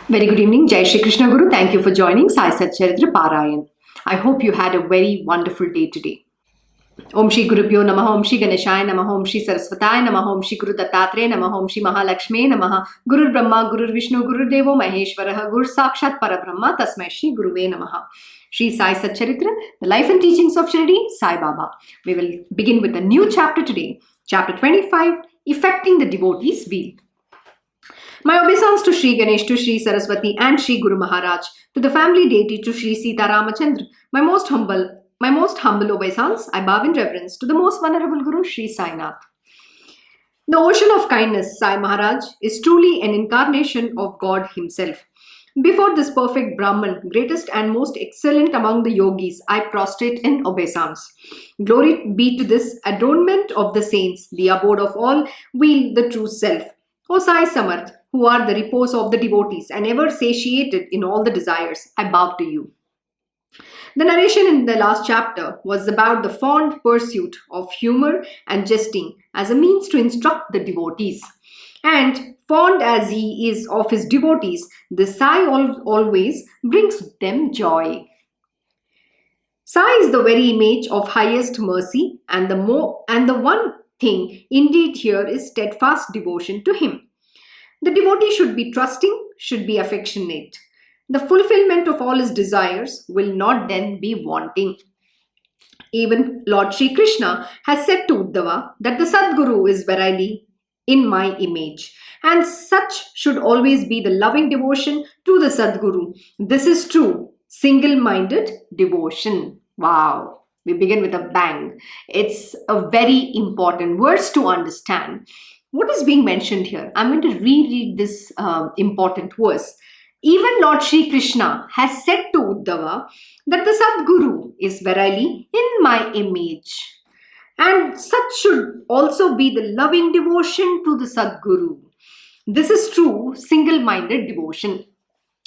Very good evening. Jai Shri Krishna Guru. Thank you for joining Sai Satcharita Parayan. I hope you had a very wonderful day today. Om Shri Gurubhyo Namaha, Om Shri Ganeshaya Namaha, Om Shri Saraswataya Namaha, Om Shri Guru Dattatreya Namaha, Om Shri Mahalakshmi Namaha, Gurur Brahma, Gurur Vishnu, Gurur Devo Maheshwaraha, Guru Sakshat Parabrahma, Tasmai Shri Guruve Namaha. Shri Sai Satcharita, the life and teachings of Shirdi, Sai Baba. We will begin with a new chapter today, chapter 25, Effecting the Devotee's Weal. My obeisance to Shri Ganesh, to Shri Saraswati and Shri Guru Maharaj, to the family deity, to Shri Sita Ramachandra, my most humble obeisance, I bow in reverence to the most venerable Guru, Shri Sai Nath. The ocean of kindness, Sai Maharaj, is truly an incarnation of God Himself. Before this perfect Brahman, greatest and most excellent among the yogis, I prostrate in obeisance. Glory be to this adornment of the saints, the abode of all, Weal, the true self. O Sai Samarth, who are the repose of the devotees and ever satiated in all the desires, I bow to you. The narration in the last chapter was about the fond pursuit of humor and jesting as a means to instruct the devotees. And fond as he is of his devotees, the Sai always brings them joy. Sai is the very image of highest mercy, and the one thing indeed here is steadfast devotion to him. The devotee should be trusting, should be affectionate. The fulfillment of all his desires will not then be wanting. Even Lord Shri Krishna has said to Uddhava that the Sadguru is verily in my image, and such should always be the loving devotion to the Sadguru. This is true, single-minded devotion. Wow, we begin with a bang. It's a very important verse to understand. What is being mentioned here? I'm going to reread this important verse. Even Lord Shri Krishna has said to Uddhava that the Sadguru is verily in my image. And such should also be the loving devotion to the Sadguru. This is true single-minded devotion.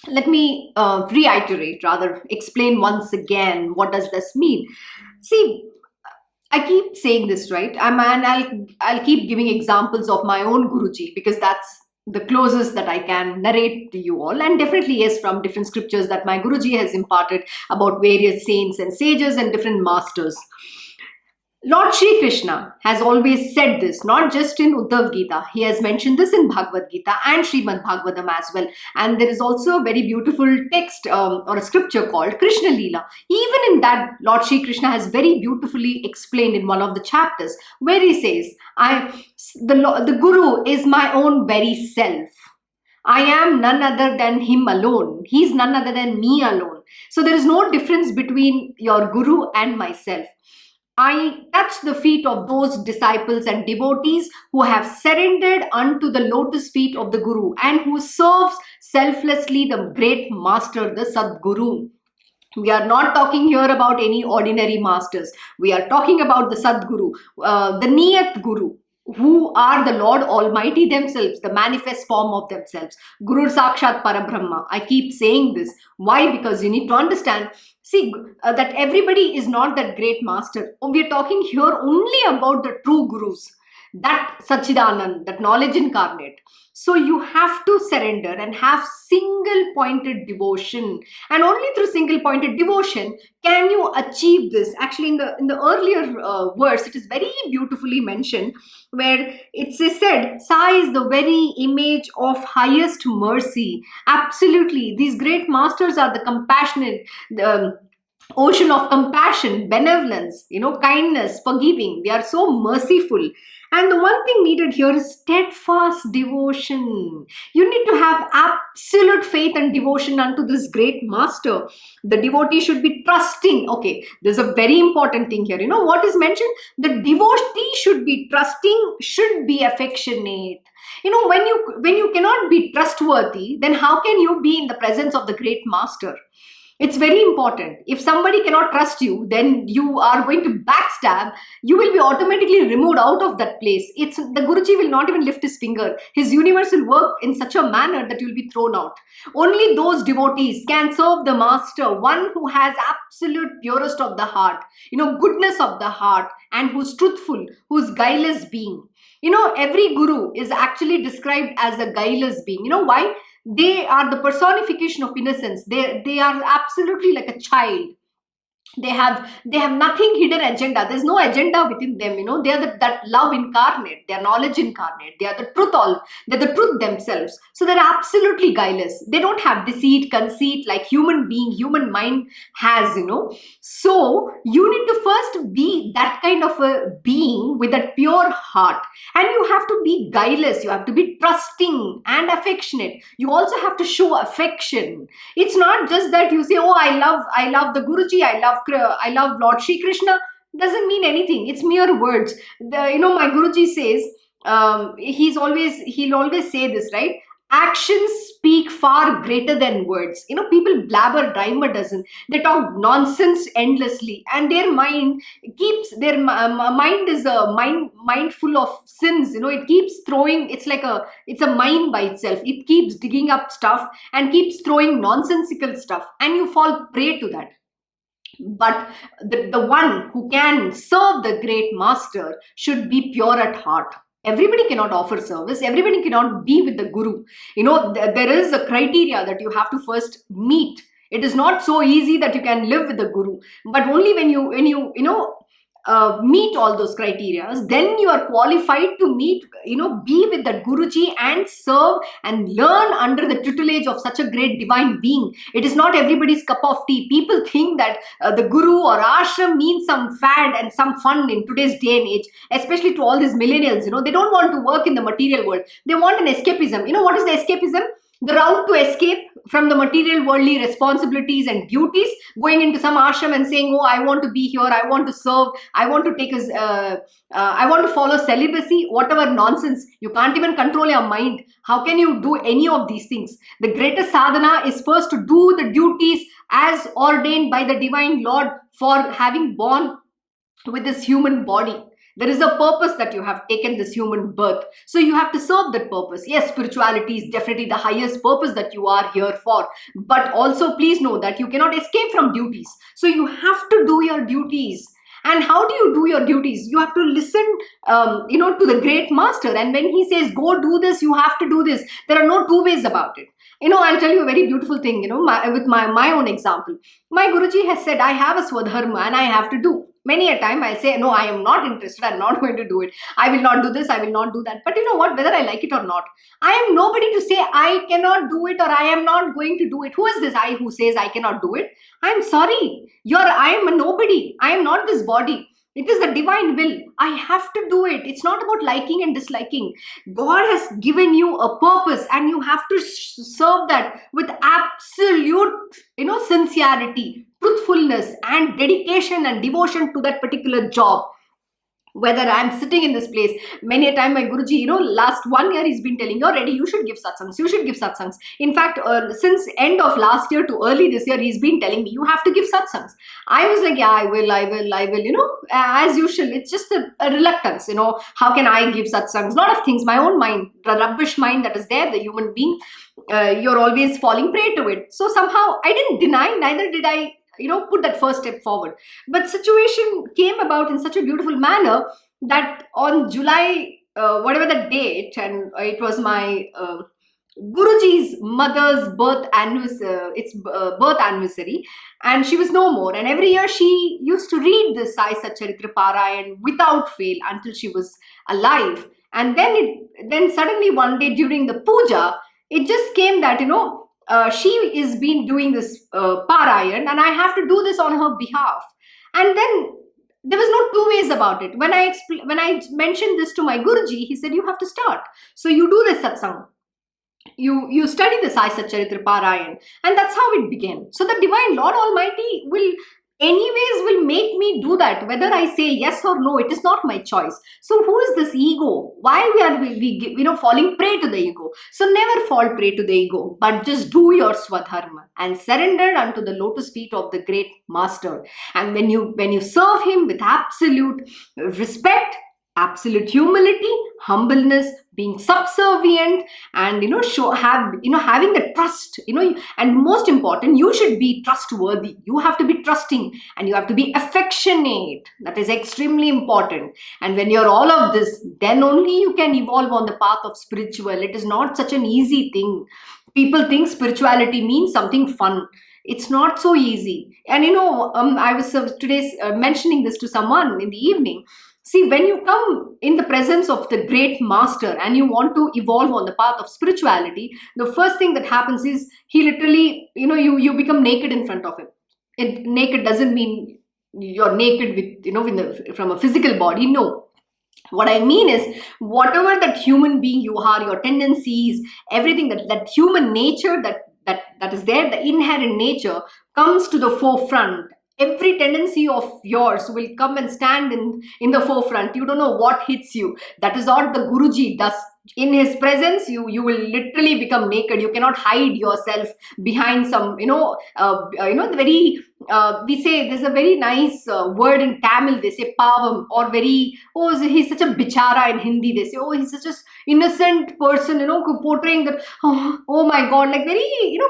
Let me reiterate, rather explain once again, what does this mean? See, I keep saying this, right? I'll keep giving examples of my own Guruji because that's the closest that I can narrate to you all, and definitely yes, from different scriptures that my Guruji has imparted about various saints and sages and different masters. Lord Shri Krishna has always said this, not just in Uddhav Gita. He has mentioned this in Bhagavad Gita and Srimad Bhagavatam as well. And there is also a very beautiful text or a scripture called Krishna Leela. Even in that, Lord Shri Krishna has very beautifully explained in one of the chapters where he says, the Guru is my own very self. I am none other than him alone. He is none other than me alone. So there is no difference between your Guru and myself. I touch the feet of those disciples and devotees who have surrendered unto the lotus feet of the Guru and who serves selflessly the great master, the Sadguru. We are not talking here about any ordinary masters. We are talking about the Sadguru, the Niyat Guru, who are the Lord Almighty themselves, the manifest form of themselves. Guru Sakshat Parabrahma. I keep saying this. Why? Because you need to understand, that everybody is not that great master. We are talking here only about the true Gurus, that Sachidanand, that knowledge incarnate. So you have to surrender and have single-pointed devotion. And only through single-pointed devotion can you achieve this. Actually, in the earlier verse, it is very beautifully mentioned where it is said, Sai is the very image of highest mercy. Absolutely. These great masters are the compassionate, the ocean of compassion, benevolence, kindness, forgiving. They are so merciful. And the one thing needed here is steadfast devotion. You need to have absolute faith and devotion unto this great master. The devotee should be trusting. Okay, there's a very important thing here. What is mentioned? The devotee should be trusting, should be affectionate. When you cannot be trustworthy, then how can you be in the presence of the great master? It's very important. If somebody cannot trust you, then you are going to backstab. You will be automatically removed out of that place. The Guruji will not even lift his finger. His universe will work in such a manner that you will be thrown out. Only those devotees can serve the master, one who has absolute purest of the heart, goodness of the heart, and who's truthful, who's guileless being. Every guru is actually described as a guileless being. Why? They are the personification of innocence. They are absolutely like a child. They have nothing hidden agenda. There's no agenda within them. They are that love incarnate. They are knowledge incarnate. They are the truth. They're the truth themselves. So they're absolutely guileless. They don't have deceit, conceit like human mind has. So you need to first be that kind of a being with that pure heart, and you have to be guileless. You have to be trusting and affectionate. You also have to show affection. It's not just that you say, oh, I love the Guruji, I love Lord Shri Krishna. Doesn't mean anything. It's mere words. My Guruji says, he'll always say this, right? Actions speak far greater than words. People blabber dime a dozen. They talk nonsense endlessly, and their mind mind is a mind full of sins. It keeps throwing. It's a mine by itself. It keeps digging up stuff and keeps throwing nonsensical stuff, and you fall prey to that. But the one who can serve the great master should be pure at heart. Everybody cannot offer service. Everybody cannot be with the guru. There is a criteria that you have to first meet. It is not so easy that you can live with the guru, but only when you meet all those criteria, then you are qualified to be with that Guruji and serve and learn under the tutelage of such a great divine being. It is not everybody's cup of tea. People think that the Guru or ashram means some fad and some fun in today's day and age, especially to all these millennials. They don't want to work in the material world. They want an escapism. What is the escapism? The route to escape from the material worldly responsibilities and duties, going into some ashram and saying, oh, I want to be here, I want to serve, I want to follow celibacy, whatever nonsense. You can't even control your mind. How can you do any of these things? The greatest sadhana is first to do the duties as ordained by the divine Lord for having born with this human body. There is a purpose that you have taken this human birth. So you have to serve that purpose. Yes, spirituality is definitely the highest purpose that you are here for. But also please know that you cannot escape from duties. So you have to do your duties. And how do you do your duties? You have to listen, to the great master. And when he says, go do this, you have to do this. There are no two ways about it. I'll tell you a very beautiful thing, with my own example. My Guruji has said, I have a swadharma and I have to do. Many a time I'll say, no, I am not interested. I'm not going to do it. I will not do this. I will not do that. But you know what? Whether I like it or not, I am nobody to say I cannot do it or I am not going to do it. Who is this I who says I cannot do it? I'm sorry. I am a nobody. I am not this body. It is the divine will. I have to do it. It's not about liking and disliking. God has given you a purpose and you have to serve that with absolute, sincerity, truthfulness and dedication and devotion to that particular job. Whether I'm sitting in this place, many a time my Guruji, last 1 year he's been telling, you're ready, you should give satsangs, you should give satsangs. In fact, since end of last year to early this year, he's been telling me, you have to give satsangs. I was like, yeah, I will, as usual. It's just a reluctance, how can I give satsangs? A lot of things, my own mind, the rubbish mind that is there, the human being, you're always falling prey to it. So somehow I didn't deny, neither did I put that first step forward. But situation came about in such a beautiful manner that on July, whatever the date, and it was my Guruji's mother's birth anniversary, and she was no more. And every year she used to read the Sai Satcharita Parayan without fail until she was alive. And then suddenly one day during the puja, it just came that she is been doing this Parayan and I have to do this on her behalf. And then there was no two ways about it. When I mentioned this to my Guruji, he said, you have to start. So you do this satsang. You study the Sai Satcharita Parayan, and that's how it began. So the divine Lord Almighty will make me do that, whether I say yes or no. It is not my choice. So who is this ego? Why are we falling prey to the ego? So never fall prey to the ego, but just do your swadharma and surrender unto the lotus feet of the great master. And when you serve him with absolute respect, absolute humility, humbleness, being subservient, and having the trust, and most important, you should be trustworthy. You have to be trusting and you have to be affectionate. That is extremely important. And when you're all of this, then only you can evolve on the path of spiritual. It is not such an easy thing. People think spirituality means something fun. It's not so easy. And I was today mentioning this to someone in the evening. See, when you come in the presence of the great master and you want to evolve on the path of spirituality, the first thing that happens is he literally, you become naked in front of him. Naked doesn't mean you're naked with, from a physical body. No, what I mean is, whatever that human being you are, your tendencies, everything that human nature that is there, the inherent nature comes to the forefront. Every tendency of yours will come and stand in the forefront. You don't know what hits you. That is what the Guruji does. In his presence, you will literally become naked. You cannot hide yourself behind some, the very, we say, there's a very nice word in Tamil, they say pavam, or very, oh, he's such a bichara in Hindi, they say, oh, he's such an innocent person, portraying that, oh my God, like very,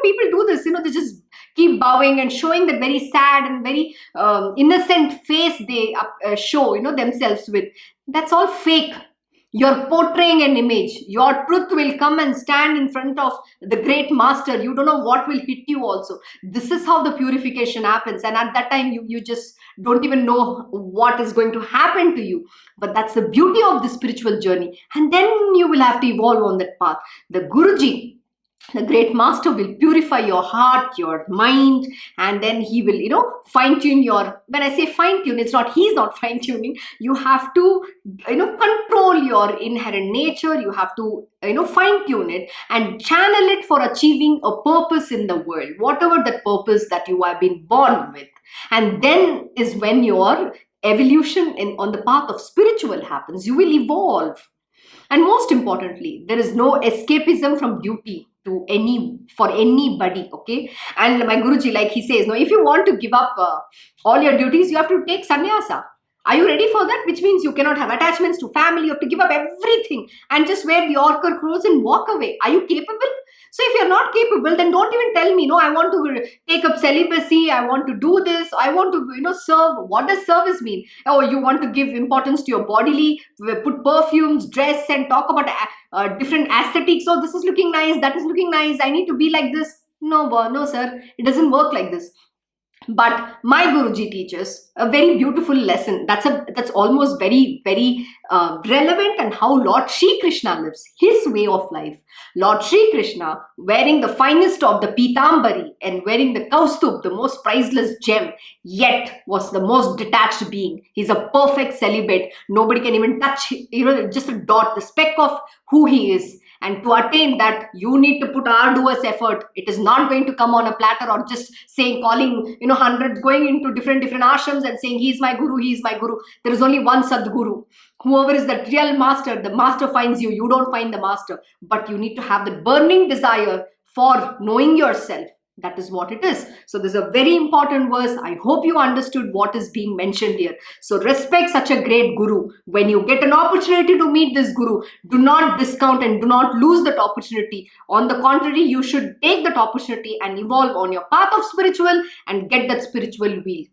people do this, they just keep bowing and showing that very sad and very innocent face they show, themselves with. That's all fake. You're portraying an image. Your truth will come and stand in front of the great master. You don't know what will hit you also. This is how the purification happens. And at that time, you just don't even know what is going to happen to you. But that's the beauty of the spiritual journey. And then you will have to evolve on that path. The Guruji, the great master, will purify your heart, your mind, and then he will, fine-tune your, when I say fine-tune, he's not fine-tuning. You have to, control your inherent nature. You have to, fine-tune it and channel it for achieving a purpose in the world, whatever that purpose that you have been born with. And then is when your evolution on the path of spiritual happens. You will evolve. And most importantly, there is no escapism from duty for anybody, okay? And my Guruji, like he says, no, if you want to give up all your duties, you have to take sannyasa. Are you ready for that? Which means you cannot have attachments to family. You have to give up everything and just wear the orchard clothes and walk away. Are you capable? So if you're not capable, then don't even tell me, no, I want to take up celibacy, I want to do this, I want to, serve. What does service mean? Oh, you want to give importance to your bodily, put perfumes, dress, and talk about different aesthetics. Oh, this is looking nice, that is looking nice, I need to be like this. No, sir, it doesn't work like this. But my Guruji teaches a very beautiful lesson. That's almost very, very relevant, and how Lord Shri Krishna lives, his way of life. Lord Shri Krishna, wearing the finest of the Pitambari and wearing the Kaustubh, the most priceless gem, yet was the most detached being. He's a perfect celibate. Nobody can even touch, just a dot, the speck of who he is. And to attain that, you need to put arduous effort. It is not going to come on a platter, or just calling, hundreds, going into different ashrams and saying, he is my guru, he is my guru. There is only one Sadguru. Whoever is that real master, the master finds you. You don't find the master. But you need to have the burning desire for knowing yourself. That is what it is. So this is a very important verse. I hope you understood what is being mentioned here. So respect such a great guru. When you get an opportunity to meet this guru, do not discount and do not lose that opportunity. On the contrary, you should take that opportunity and evolve on your path of spiritual and get that spiritual wheel.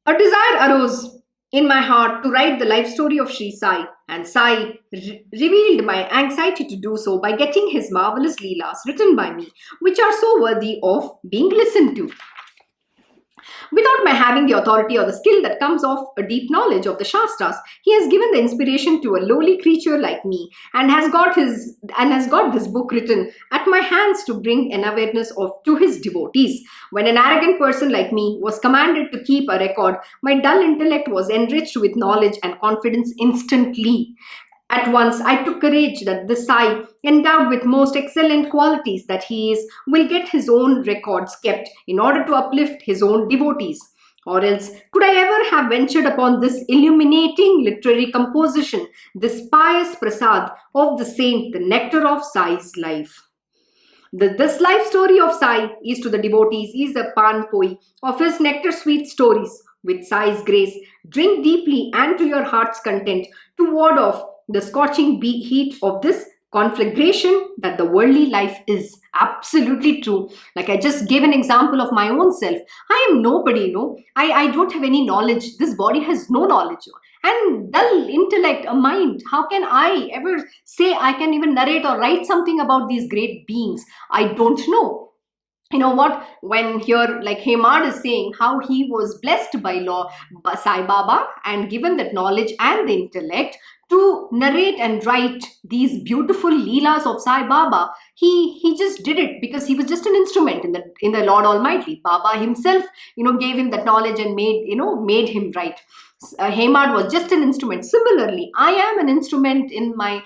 A desire arose in my heart to write the life story of Shri Sai, and Sai revealed my anxiety to do so by getting his marvelous leelas written by me, which are so worthy of being listened to. Without my having the authority or the skill that comes of a deep knowledge of the Shastras, he has given the inspiration to a lowly creature like me, and has got this book written at my hands to bring an awareness to his devotees. When an arrogant person like me was commanded to keep a record, my dull intellect was enriched with knowledge and confidence instantly. At once, I took courage that this Sai, endowed with most excellent qualities that he is, will get his own records kept in order to uplift his own devotees. Or else, could I ever have ventured upon this illuminating literary composition, this pious prasad of the saint, the nectar of Sai's life? This life story of Sai is to the devotees is a panpoi of his nectar sweet stories. With Sai's grace, drink deeply and to your heart's content to ward off the scorching heat of this conflagration that the worldly life is. Absolutely true. Like I just gave an example of my own self. I am nobody, no. I don't have any knowledge. This body has no knowledge. And dull intellect, a mind. How can I ever say I can even narrate or write something about these great beings? I don't know. You know what, when here like Hemad is saying how he was blessed by law Sai Baba and given that knowledge and the intellect to narrate and write these beautiful leelas of Sai Baba, he just did it because he was just an instrument in the Lord Almighty. Baba himself, gave him that knowledge and made him write. Hemad was just an instrument. Similarly, I am an instrument in my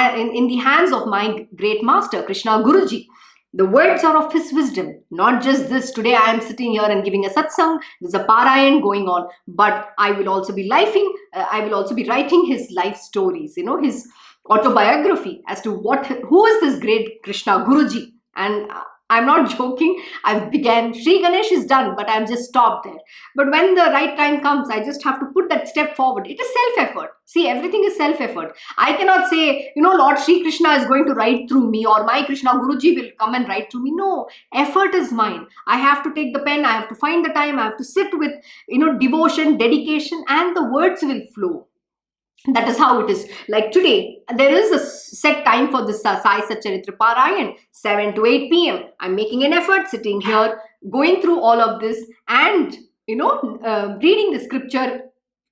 in the hands of my great master Krishna Guruji. The words are of his wisdom, not just this. Today I am sitting here and giving a satsang. There's a parayan going on, but I will also be I will also be writing his life stories, his autobiography as to who is this great Krishna Guruji. And I'm not joking. I began, Sri Ganesh is done, but I'm just stopped there. But when the right time comes, I just have to put that step forward. It is self-effort. See, everything is self-effort. I cannot say, Lord Sri Krishna is going to write through me or my Krishna Guruji will come and write through me. No, effort is mine. I have to take the pen. I have to find the time. I have to sit with, devotion, dedication, and the words will flow. That is how it is. Like today, there is a set time for this Sai Satcharita Parayan, 7 to 8 p.m. I'm making an effort sitting here, going through all of this and, reading the scripture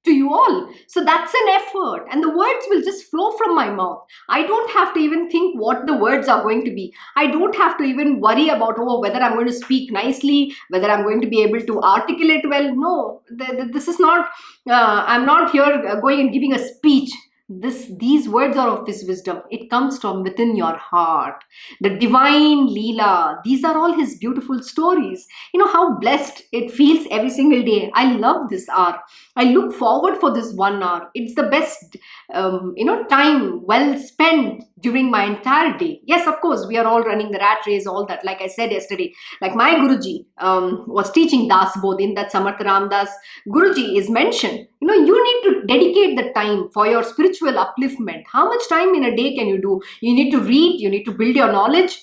to you all. So that's an effort and the words will just flow from my mouth. I don't have to even think what the words are going to be. I don't have to even worry about whether I'm going to speak nicely, whether I'm going to be able to articulate well. No, this is not, I'm not here going and giving a speech. These words are of his wisdom. It comes from within your heart. The divine Leela, these are all his beautiful stories. How blessed it feels every single day. I love this hour. I look forward for this 1 hour. It's the best, time well spent during my entire day. Yes, of course, we are all running the rat race, all that. Like I said yesterday, like my Guruji was teaching Das Bodh. In that Samarth Ramdas Guruji is mentioned. You need to dedicate the time for your spiritual upliftment. How much time in a day can you do? You need to read, you need to build your knowledge.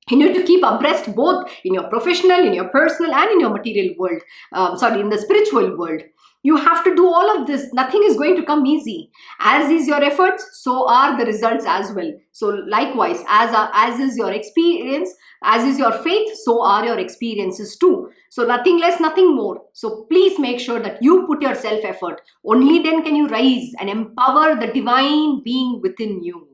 You need to keep abreast both in your professional, in your personal, and in your material world. In the spiritual world. You have to do all of this. Nothing is going to come easy. As is your efforts, so are the results as well. So likewise, as is your experience, as is your faith, so are your experiences too. So nothing less, nothing more. So please make sure that you put your self-effort. Only then can you rise and empower the divine being within you.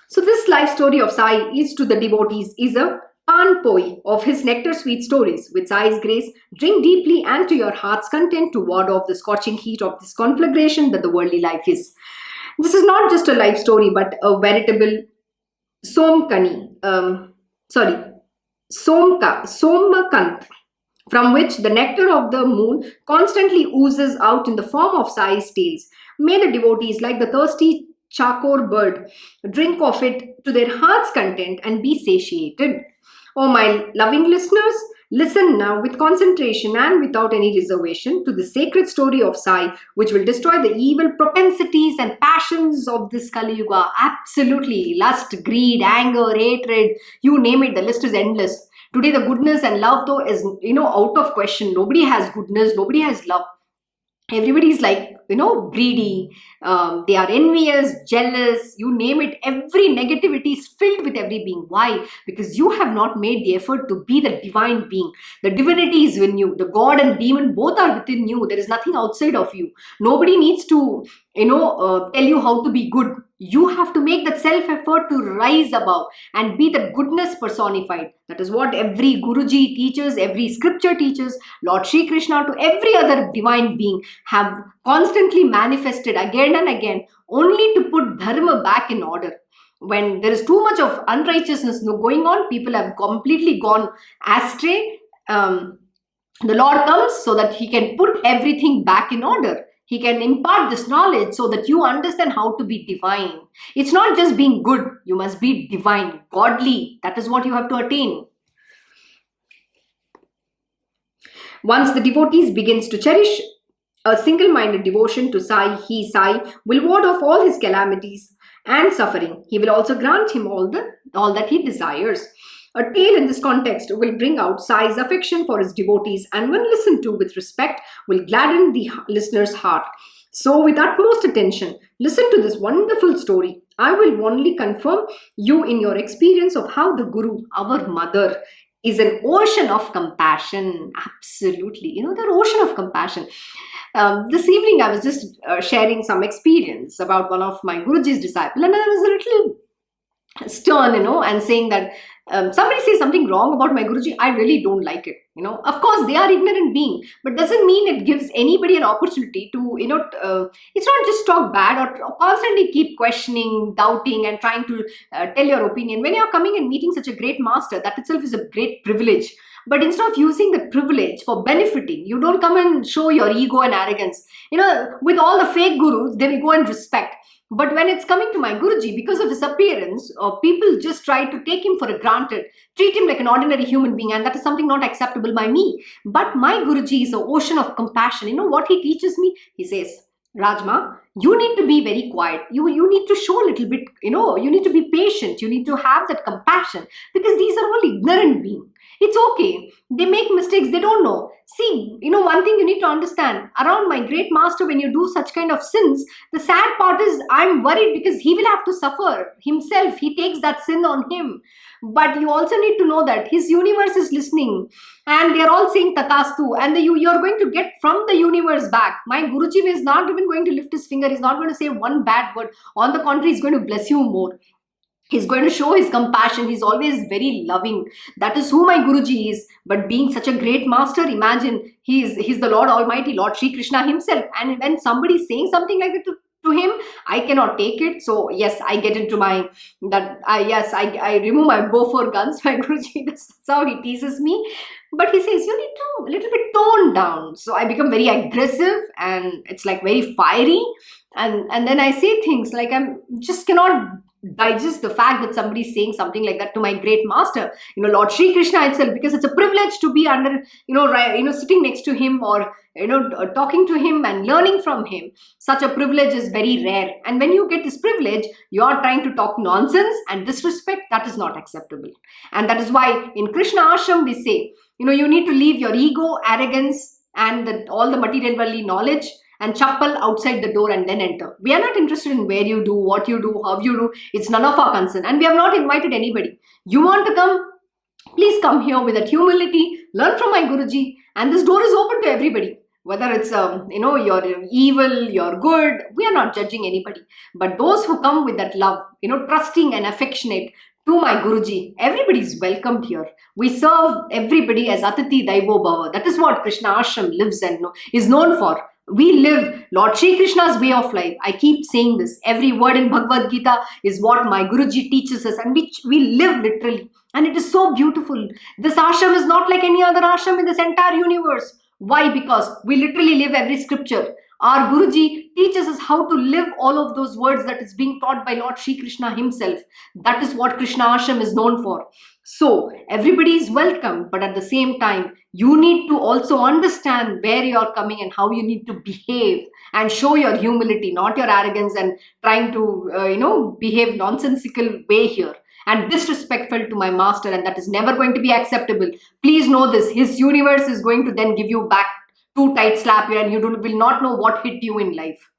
So this life story of Sai is to the devotees is a Pan Poi of his nectar sweet stories. With Sai's grace, drink deeply and to your heart's content to ward off the scorching heat of this conflagration that the worldly life is. This is not just a life story, but a veritable Somakant, from which the nectar of the moon constantly oozes out in the form of Sai's tales. May the devotees, like the thirsty chakor bird, drink of it to their heart's content and be satiated. Oh, my loving listeners, listen now with concentration and without any reservation to the sacred story of Sai, which will destroy the evil propensities and passions of this Kali Yuga. Absolutely. Lust, greed, anger, hatred, you name it, the list is endless. Today, the goodness and love, though, is, out of question. Nobody has goodness, nobody has love. Everybody is like, greedy, they are envious, jealous, you name it. Every negativity is filled with every being. Why? Because you have not made the effort to be the divine being. The divinity is within you. The God and demon both are within you. There is nothing outside of you. Nobody needs to, tell you how to be good. You have to make that self-effort to rise above and be the goodness personified. That is what every Guruji teaches, every scripture teaches. Lord Shri Krishna to every other divine being have constantly manifested again and again only to put dharma back in order. When there is too much of unrighteousness going on, people have completely gone astray. The Lord comes so that he can put everything back in order. He can impart this knowledge so that you understand how to be divine. It's not just being good. You must be divine, godly. That is what you have to attain. Once the devotees begins to cherish a single-minded devotion to Sai, Sai will ward off all his calamities and suffering. He will also grant him all that he desires. A tale in this context will bring out Sai's affection for his devotees, and when listened to with respect, will gladden the listener's heart. So, with utmost attention, listen to this wonderful story. I will only confirm you in your experience of how the Guru, our mother, is an ocean of compassion. Absolutely. The ocean of compassion. This evening, I was just sharing some experience about one of my Guruji's disciple, and I was a little stern, and saying that somebody says something wrong about my Guruji, I really don't like it. Of course, they are ignorant being, but doesn't mean it gives anybody an opportunity to, it's not just talk bad or constantly keep questioning, doubting, and trying to tell your opinion. When you're coming and meeting such a great master, that itself is a great privilege. But instead of using the privilege for benefiting, you don't come and show your ego and arrogance. With all the fake gurus, they will go and respect. But when it's coming to my Guruji, because of his appearance, people just try to take him for granted, treat him like an ordinary human being, and that is something not acceptable by me. But my Guruji is an ocean of compassion. You know what he teaches me? He says, Rajma, you need to be very quiet. You need to show a little bit, you need to be patient. You need to have that compassion, because these are all ignorant beings. It's okay. They make mistakes. They don't know. See, one thing you need to understand. Around my great master, when you do such kind of sins, the sad part is I'm worried because he will have to suffer himself. He takes that sin on him. But you also need to know that his universe is listening and they're all saying Tatastu, and you're going to get from the universe back. My Guruji is not even going to lift his finger. He's not going to say one bad word. On the contrary, he's going to bless you more. He's going to show his compassion. He's always very loving. That is who my Guruji is. But being such a great master, imagine he's the Lord Almighty, Lord Shri Krishna himself. And when somebody's saying something like that to him, I cannot take it. So yes, I get into I remove my bow for guns. My Guruji, that's how he teases me. But he says, you need to a little bit tone down. So I become very aggressive and it's like very fiery. And then I say things like I just cannot digest the fact that somebody is saying something like that to my great master, Lord Shri Krishna itself, because it's a privilege to be under, sitting next to him or, talking to him and learning from him. Such a privilege is very rare. And when you get this privilege, you are trying to talk nonsense and disrespect. That is not acceptable. And that is why in Krishna Ashram, we say, you need to leave your ego, arrogance, and all the material worldly knowledge and chappal outside the door and then enter. We are not interested in where you do, what you do, how you do. It's none of our concern. And we have not invited anybody. You want to come? Please come here with that humility. Learn from my Guruji. And this door is open to everybody. Whether it's, you're evil, you're good. We are not judging anybody. But those who come with that love, trusting and affectionate to my Guruji, everybody is welcomed here. We serve everybody as Atiti Daivo Bhava. That is what Krishna Ashram lives and is known for. We live Lord Shri Krishna's way of life. I keep saying this. Every word in Bhagavad Gita is what my Guruji teaches us and which we live literally. And it is so beautiful. This ashram is not like any other ashram in this entire universe. Why? Because we literally live every scripture. Our Guruji teaches us how to live all of those words that is being taught by Lord Shri Krishna himself. That is what Krishna Ashram is known for. So, everybody is welcome, but at the same time, you need to also understand where you are coming and how you need to behave and show your humility, not your arrogance and trying to, behave nonsensical way here and disrespectful to my master, and that is never going to be acceptable. Please know this. His universe is going to then give you back too tight slap you and you will not know what hit you in life.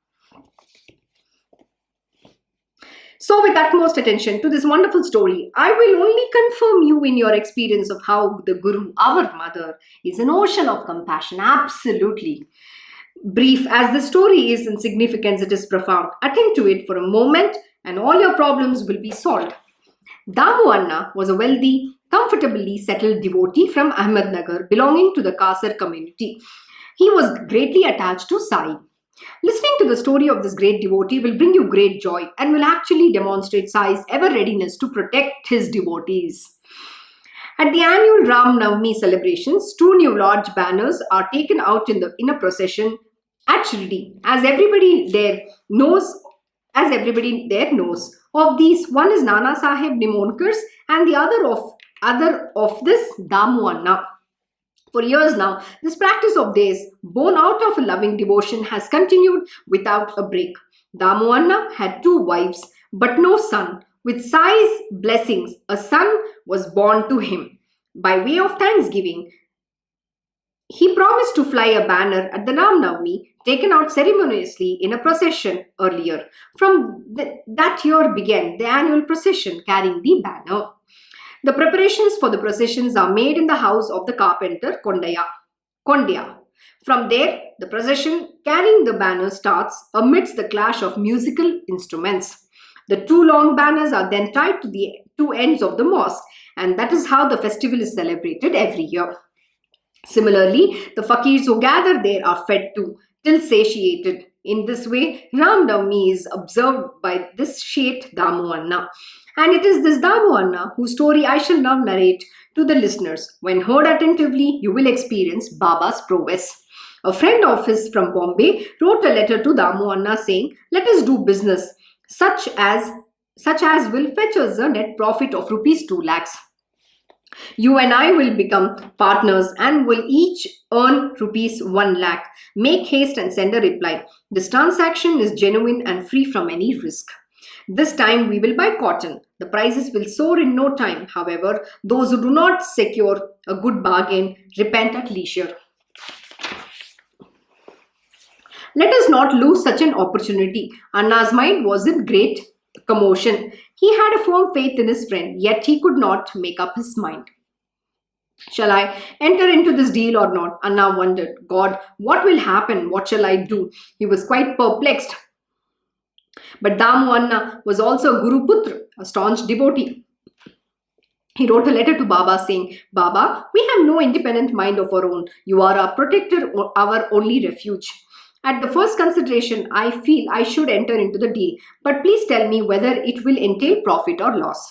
So with utmost attention to this wonderful story, I will only confirm you in your experience of how the Guru, our mother, is an ocean of compassion. Absolutely. Brief as the story is in significance, it is profound. Attend to it for a moment and all your problems will be solved. Damu Anna was a wealthy, comfortably settled devotee from Ahmednagar belonging to the Kasar community. He was greatly attached to Sai. Listening to the story of this great devotee will bring you great joy and will actually demonstrate Sai's ever readiness to protect his devotees. At the annual Ram Navami celebrations, 2 new large banners are taken out in a procession at Shirdi. As everybody there knows, of these, one is Nana Sahib Nimonkar's and the other of this Damu Anna. For years now, this practice of theirs, born out of a loving devotion, has continued without a break. Damu Anna had 2 wives, but no son. With Sai's blessings, a son was born to him. By way of thanksgiving, he promised to fly a banner at the Ram Navami, taken out ceremoniously in a procession earlier. That year began the annual procession carrying the banner. The preparations for the processions are made in the house of the carpenter Kondya. From there, the procession carrying the banner starts amidst the clash of musical instruments. The two long banners are then tied to the two ends of the mosque, and that is how the festival is celebrated every year. Similarly, the fakirs who gather there are fed too, till satiated. In this way, Ram Navami is observed by this Shet Damu Anna. And it is this Damu Anna whose story I shall now narrate to the listeners. When heard attentively, you will experience Baba's prowess. A friend of his from Bombay wrote a letter to Damu Anna saying, "Let us do business such as will fetch us a net profit of rupees 2 lakhs. You and I will become partners and will each earn rupees 1 lakh. Make haste and send a reply. This transaction is genuine and free from any risk. This time we will buy cotton. The prices will soar in no time. However, those who do not secure a good bargain repent at leisure." Let us not lose such an opportunity. Anna's mind was in great commotion. He had a firm faith in his friend, yet he could not make up his mind. Shall I enter into this deal or not? Anna wondered. God, what will happen? What shall I do? He was quite perplexed. But Damu Anna was also a Guru Putra, a staunch devotee. He wrote a letter to Baba saying, "Baba, we have no independent mind of our own. You are our protector, our only refuge. At the first consideration, I feel I should enter into the deal, but please tell me whether it will entail profit or loss."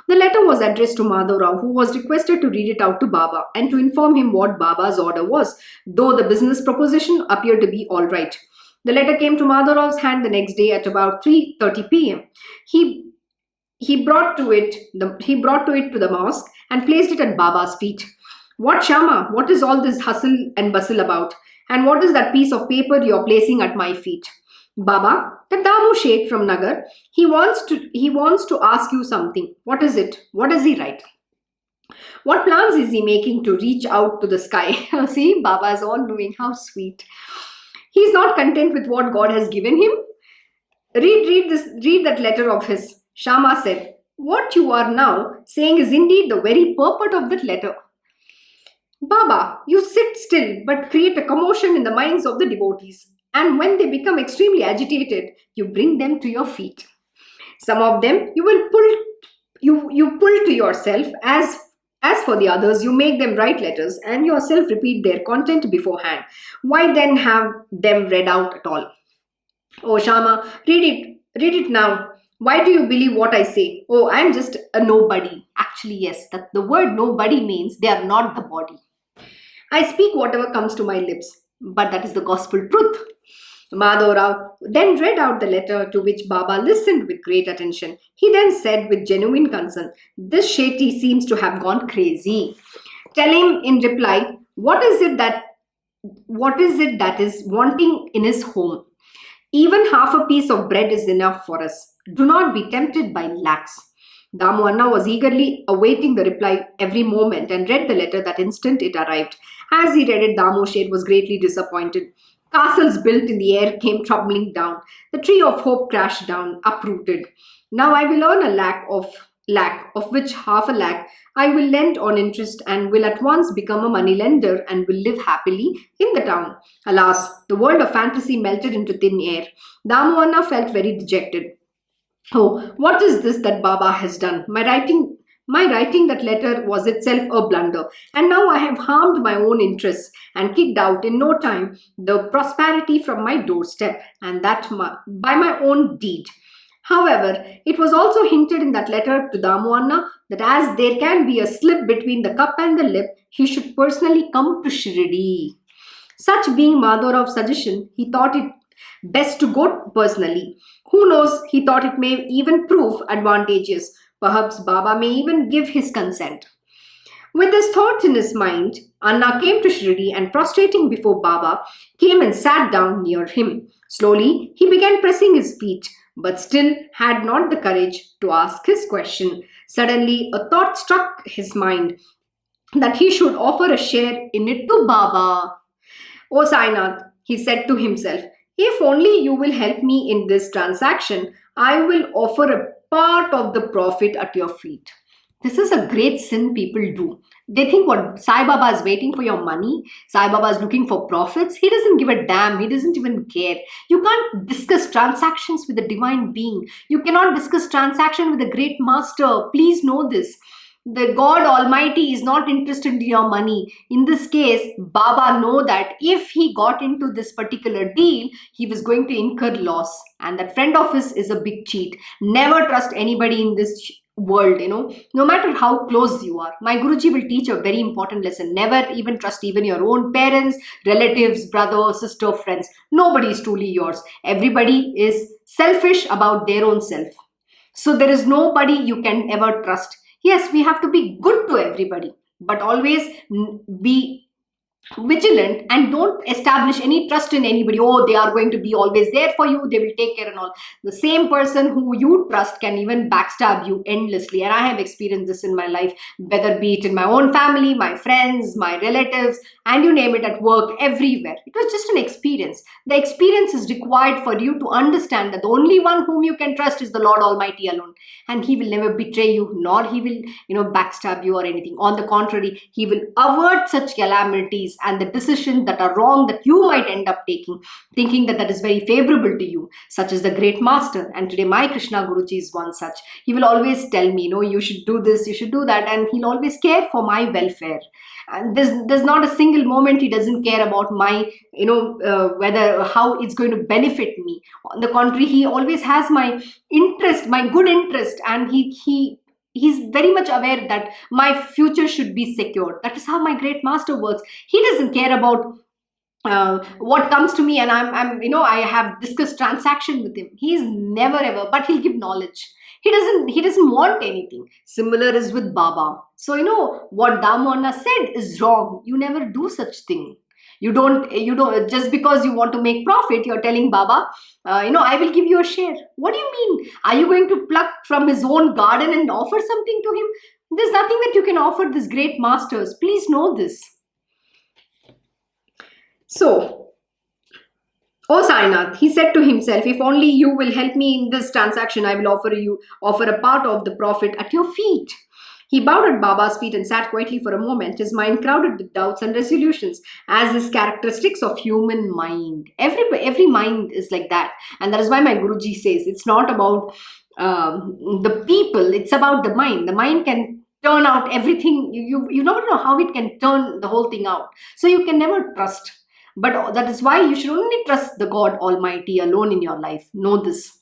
The letter was addressed to Madhavrao, who was requested to read it out to Baba and to inform him what Baba's order was, though the business proposition appeared to be all right. The letter came to Madhavrao's hand the next day at about 3:30 p.m. He brought to it to the mosque and placed it at Baba's feet. "What, Shama? What is all this hustle and bustle about? And what is that piece of paper you are placing at my feet?" "Baba, the Damu Shet from Nagar, he wants to ask you something." "What is it? What does he write?" "What plans is he making to reach out to the sky?" See, Baba is all knowing. How sweet. "He is not content with what God has given him." Read that letter of his." Shama said, "What you are now saying is indeed the very purport of that letter." "Baba, you sit still but create a commotion in the minds of the devotees. And when they become extremely agitated, you bring them to your feet. Some of them you pull to yourself. As for the others, you make them write letters and yourself repeat their content beforehand. Why then have them read out at all?" "Oh, Shama, read it now. Why do you believe what I say?" "Oh, I'm just a nobody." Actually, yes, the word nobody means they are not the body. "I speak whatever comes to my lips, but that is the gospel truth." Madhavrao then read out the letter, to which Baba listened with great attention. He then said with genuine concern, "This Shetty seems to have gone crazy." Tell him in reply, what is it that is wanting in his home? Even half a piece of bread is enough for us. Do not be tempted by lakhs." Damu Anna was eagerly awaiting the reply every moment and read the letter that instant it arrived. As he read it, Damu Shet was greatly disappointed. Castles built in the air came tumbling down. The tree of hope crashed down, uprooted. "Now I will earn a lakh, of which half a lakh I will lend on interest and will at once become a moneylender and will live happily in the town." Alas, the world of fantasy melted into thin air. Damu Anna felt very dejected. "Oh, what is this that Baba has done? My writing that letter was itself a blunder, and now I have harmed my own interests and kicked out in no time the prosperity from my doorstep, and that by my own deed." However, it was also hinted in that letter to Damu Anna that as there can be a slip between the cup and the lip, he should personally come to Shirdi. Such being Madhavrav's suggestion, he thought it best to go personally. Who knows, he thought it may even prove advantageous. Perhaps Baba may even give his consent. With this thought in his mind, Anna came to Shirdi and prostrating before Baba, came and sat down near him. Slowly, he began pressing his feet. but still had not the courage to ask his question. Suddenly, a thought struck his mind that he should offer a share in it to Baba. "O Sainath," he said to himself, "if only you will help me in this transaction, I will offer a part of the profit at your feet." This is a great sin people do. They think what Sai Baba is waiting for your money, Sai Baba is looking for profits. He doesn't give a damn, he doesn't even care. You can't discuss transactions with the divine being. You cannot discuss transaction with a great master. Please know this. The God Almighty is not interested in your money. In this case, Baba know that if he got into this particular deal, he was going to incur loss. And that friend of his is a big cheat. Never trust anybody in this world, no matter how close you are. My Guruji will teach a very important lesson. Never even trust even your own parents, relatives, brother, sister, friends. Nobody is truly yours. Everybody is selfish about their own self. So there is nobody you can ever trust. Yes, we have to be good to everybody, but always be vigilant and don't establish any trust in anybody. Oh, they are going to be always there for you, they will take care and all. The same person who you trust can even backstab you endlessly, and I have experienced this in my life, whether be it in my own family, my friends, my relatives, and you name it, at work, everywhere. It was just an experience. The experience is required for you to understand that the only one whom you can trust is the Lord Almighty alone, and he will never betray you, nor he will backstab you or anything. On the contrary, he will avert such calamities and the decisions that are wrong that you might end up taking, thinking that that is very favorable to you, such as the great master. And today my Krishna Guruji is one such. He will always tell me, you should do this, you should do that, and he'll always care for my welfare. And there's not a single moment he doesn't care about my whether how it's going to benefit me. On the contrary, he always has my interest, my good interest, and he's very much aware that my future should be secured. That is how my great master works. He doesn't care about what comes to me, and I have discussed transaction with him. He's never ever, but he'll give knowledge. He doesn't want anything. Similar is with Baba. So what Damohanna said is wrong. You never do such thing. You don't just because you want to make profit, you're telling Baba, I will give you a share. What do you mean? Are you going to pluck from his own garden and offer something to him? There's nothing that you can offer this great masters. Please know this. So, "O Sainath," he said to himself, "if only you will help me in this transaction, I will offer a part of the profit at your feet." He bowed at Baba's feet and sat quietly for a moment, his mind crowded with doubts and resolutions, as is characteristics of human mind. Every mind is like that. And that is why my Guruji says it's not about the people, it's about the mind. The mind can turn out everything. You never know how it can turn the whole thing out. So you can never trust. But that is why you should only trust the God Almighty alone in your life. Know this.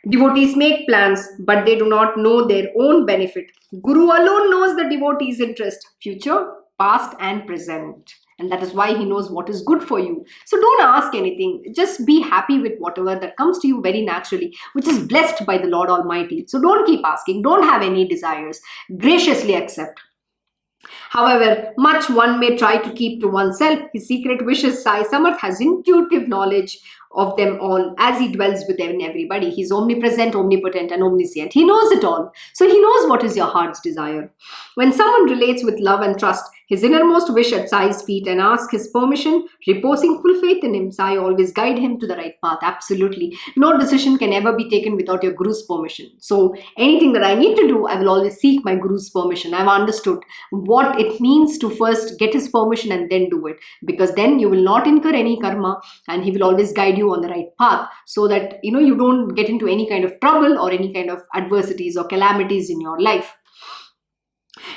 Devotees make plans, but they do not know their own benefit. Guru alone knows the devotee's interest, future, past, and present. And that is why he knows what is good for you. So don't ask anything. Just be happy with whatever that comes to you very naturally, which is blessed by the Lord Almighty. So don't keep asking. Don't have any desires. Graciously accept. However much one may try to keep to oneself, his secret wishes, Sai Samarth has intuitive knowledge of them all, as he dwells within everybody. He's omnipresent, omnipotent, and omniscient. He knows it all. So he knows what is your heart's desire. When someone relates with love and trust his innermost wish at Sai's feet and asks his permission, reposing full faith in him, Sai always guide him to the right path. Absolutely. No decision can ever be taken without your Guru's permission. So anything that I need to do, I will always seek my Guru's permission. I've understood what it means to first get his permission and then do it. Because then you will not incur any karma and he will always guide you on the right path, so that you don't get into any kind of trouble or any kind of adversities or calamities in your life.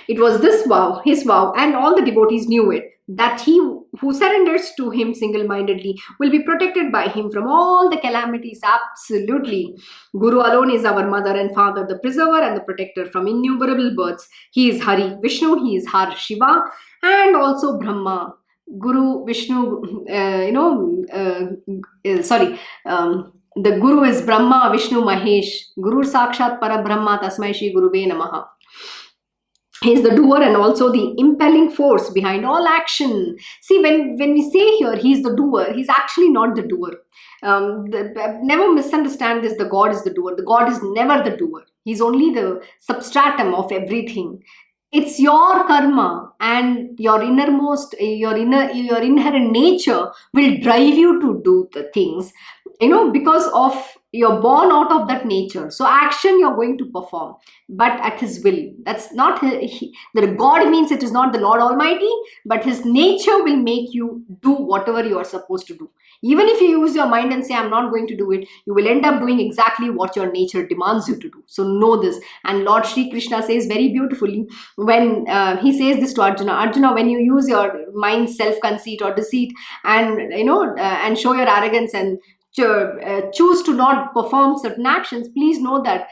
It was this vow, his vow, and all the devotees knew it, that he who surrenders to him single-mindedly will be protected by him from all the calamities. Absolutely. Guru alone is our mother and father, the preserver and the protector from innumerable births. He is Hari, Vishnu, he is Har, Shiva, and also Brahma. Guru, Vishnu, the Guru is Brahma, Vishnu, Mahesh. Guru Sakshat Parabrahma, Tasmai Shri Guruve Namaha. He's the doer and also the impelling force behind all action. See, when we say here he's the doer, he's actually not the doer. Never misunderstand this. The God is the doer. The God is never the doer. He's only the substratum of everything. It's your karma and your innermost, your inherent nature will drive you to do the things, because of you're born out of that nature. So action you're going to perform, but at his will. That's not the God means it is not the Lord Almighty, but his nature will make you do whatever you are supposed to do. Even if you use your mind and say I'm not going to do it, you will end up doing exactly what your nature demands you to do. So know this. And Lord Shri Krishna says very beautifully, when he says this to Arjuna, when you use your mind's self-conceit or deceit, and and show your arrogance and choose to not perform certain actions, please know that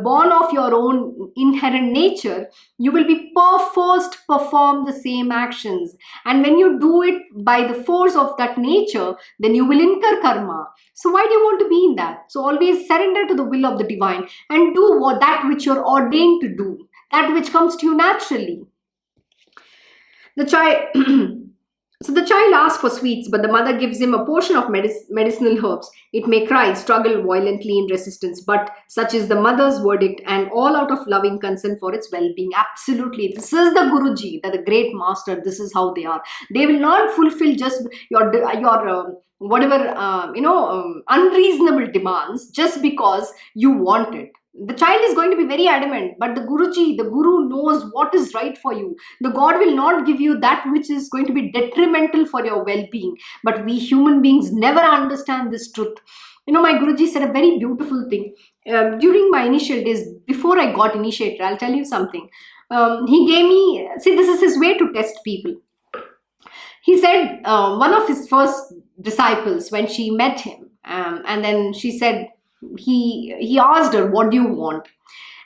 born of your own inherent nature, you will be forced to perform the same actions. And when you do it by the force of that nature, then you will incur karma. So why do you want to be in that? So always surrender to the will of the divine and do that which you're ordained to do, that which comes to you naturally. The child So the child asks for sweets, but the mother gives him a portion of medicinal herbs. It may cry, struggle violently in resistance, but such is the mother's verdict, and all out of loving concern for its well-being. Absolutely. This is the Guruji, the great master. This is how they are. They will not fulfill just your whatever, unreasonable demands just because you want it. The child is going to be very adamant, but the Guru knows what is right for you. The God will not give you that which is going to be detrimental for your well-being. But we human beings never understand this truth. My Guruji said a very beautiful thing. During my initial days, before I got initiated, I'll tell you something. He gave me, see, this is his way to test people. He said, one of his first disciples, when she met him, and then she said, he asked her, what do you want?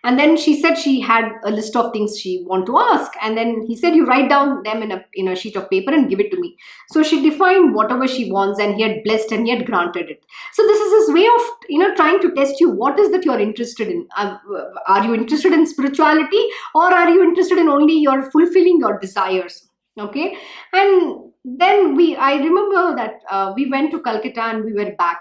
And then she said she had a list of things she want to ask, and then he said, you write down them in a sheet of paper and give it to me. So she defined whatever she wants, and he had blessed and he had granted it. So this is his way of trying to test you. What is that you're interested in? Are you interested in spirituality, or are you interested in only your fulfilling your desires? Okay. And then I remember that we went to Calcutta and we were back.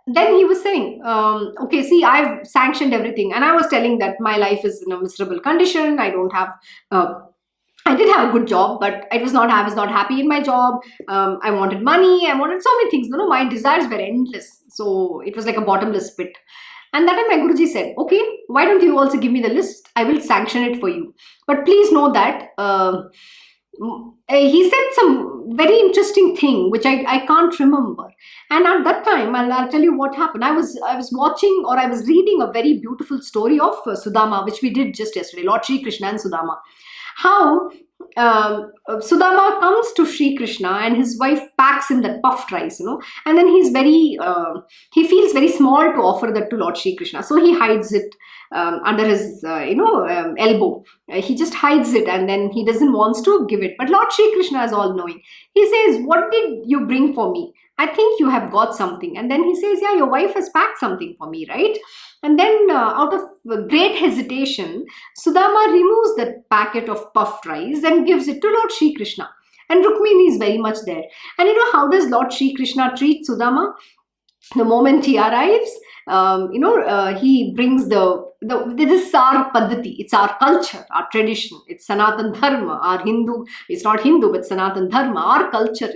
Then he was saying, okay, see, I've sanctioned everything. And I was telling that my life is in a miserable condition. I don't have, I did have a good job, but I was not happy in my job. I wanted money. I wanted so many things. My desires were endless. So it was like a bottomless pit. And that time my Guruji said, okay, why don't you also give me the list? I will sanction it for you. But please know that he said some very interesting thing which I can't remember. And at that time, I'll tell you what happened. I was watching, or I was reading a very beautiful story of Sudama, which we did just yesterday, Lord Shri Krishna and Sudama. How Sudama comes to Shri Krishna and his wife packs him that puffed rice, and then he feels very small to offer that to Lord Shri Krishna. So he hides it under his, elbow. He just hides it, and then he doesn't want to give it. But Lord Shri Krishna is all knowing. He says, what did you bring for me? I think you have got something. And then he says, yeah, your wife has packed something for me, right? And then out of great hesitation, Sudama removes that packet of puffed rice and gives it to Lord Shri Krishna. And Rukmini is very much there. And how does Lord Shri Krishna treat Sudama? The moment he arrives, he brings this is our paddhati, it's our culture, our tradition, it's Sanatan Dharma, our Hindu, it's not Hindu, but Sanatan Dharma, our culture,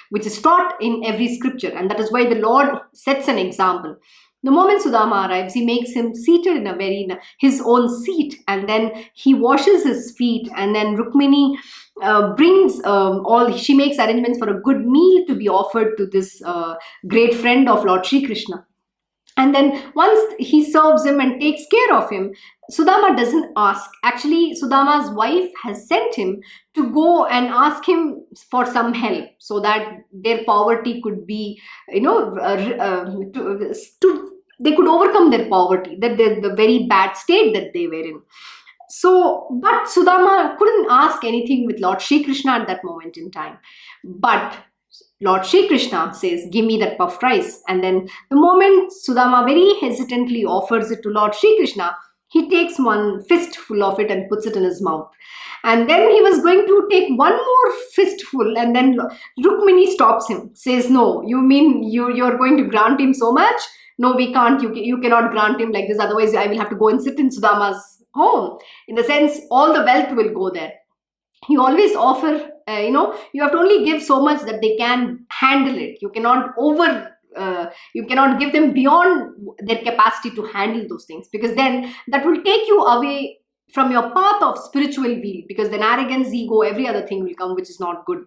which is taught in every scripture. And that is why the Lord sets an example. The moment Sudama arrives, he makes him seated in his own seat, and then he washes his feet, and then Rukmini she makes arrangements for a good meal to be offered to this great friend of Lord Shri Krishna. And then once he serves him and takes care of him, Sudama doesn't ask. Actually, Sudama's wife has sent him to go and ask him for some help so that their poverty could be, they could overcome their poverty, the very bad state that they were in. So, but Sudama couldn't ask anything with Lord Shri Krishna at that moment in time. But Lord Shri Krishna says, give me that puffed rice. And then the moment Sudama very hesitantly offers it to Lord Shri Krishna, He takes one fistful of it and puts it in his mouth. And then he was going to take one more fistful, and then Rukmini stops him, says, "No, you mean you're going to grant him so much? No, we can't. You cannot grant him like this. Otherwise, I will have to go and sit in Sudama's home. In the sense, all the wealth will go there. You always offer, you have to only give so much that they can handle it. You cannot you cannot give them beyond their capacity to handle those things, because then that will take you away from your path of spiritual weal, because then arrogance, ego, every other thing will come, which is not good."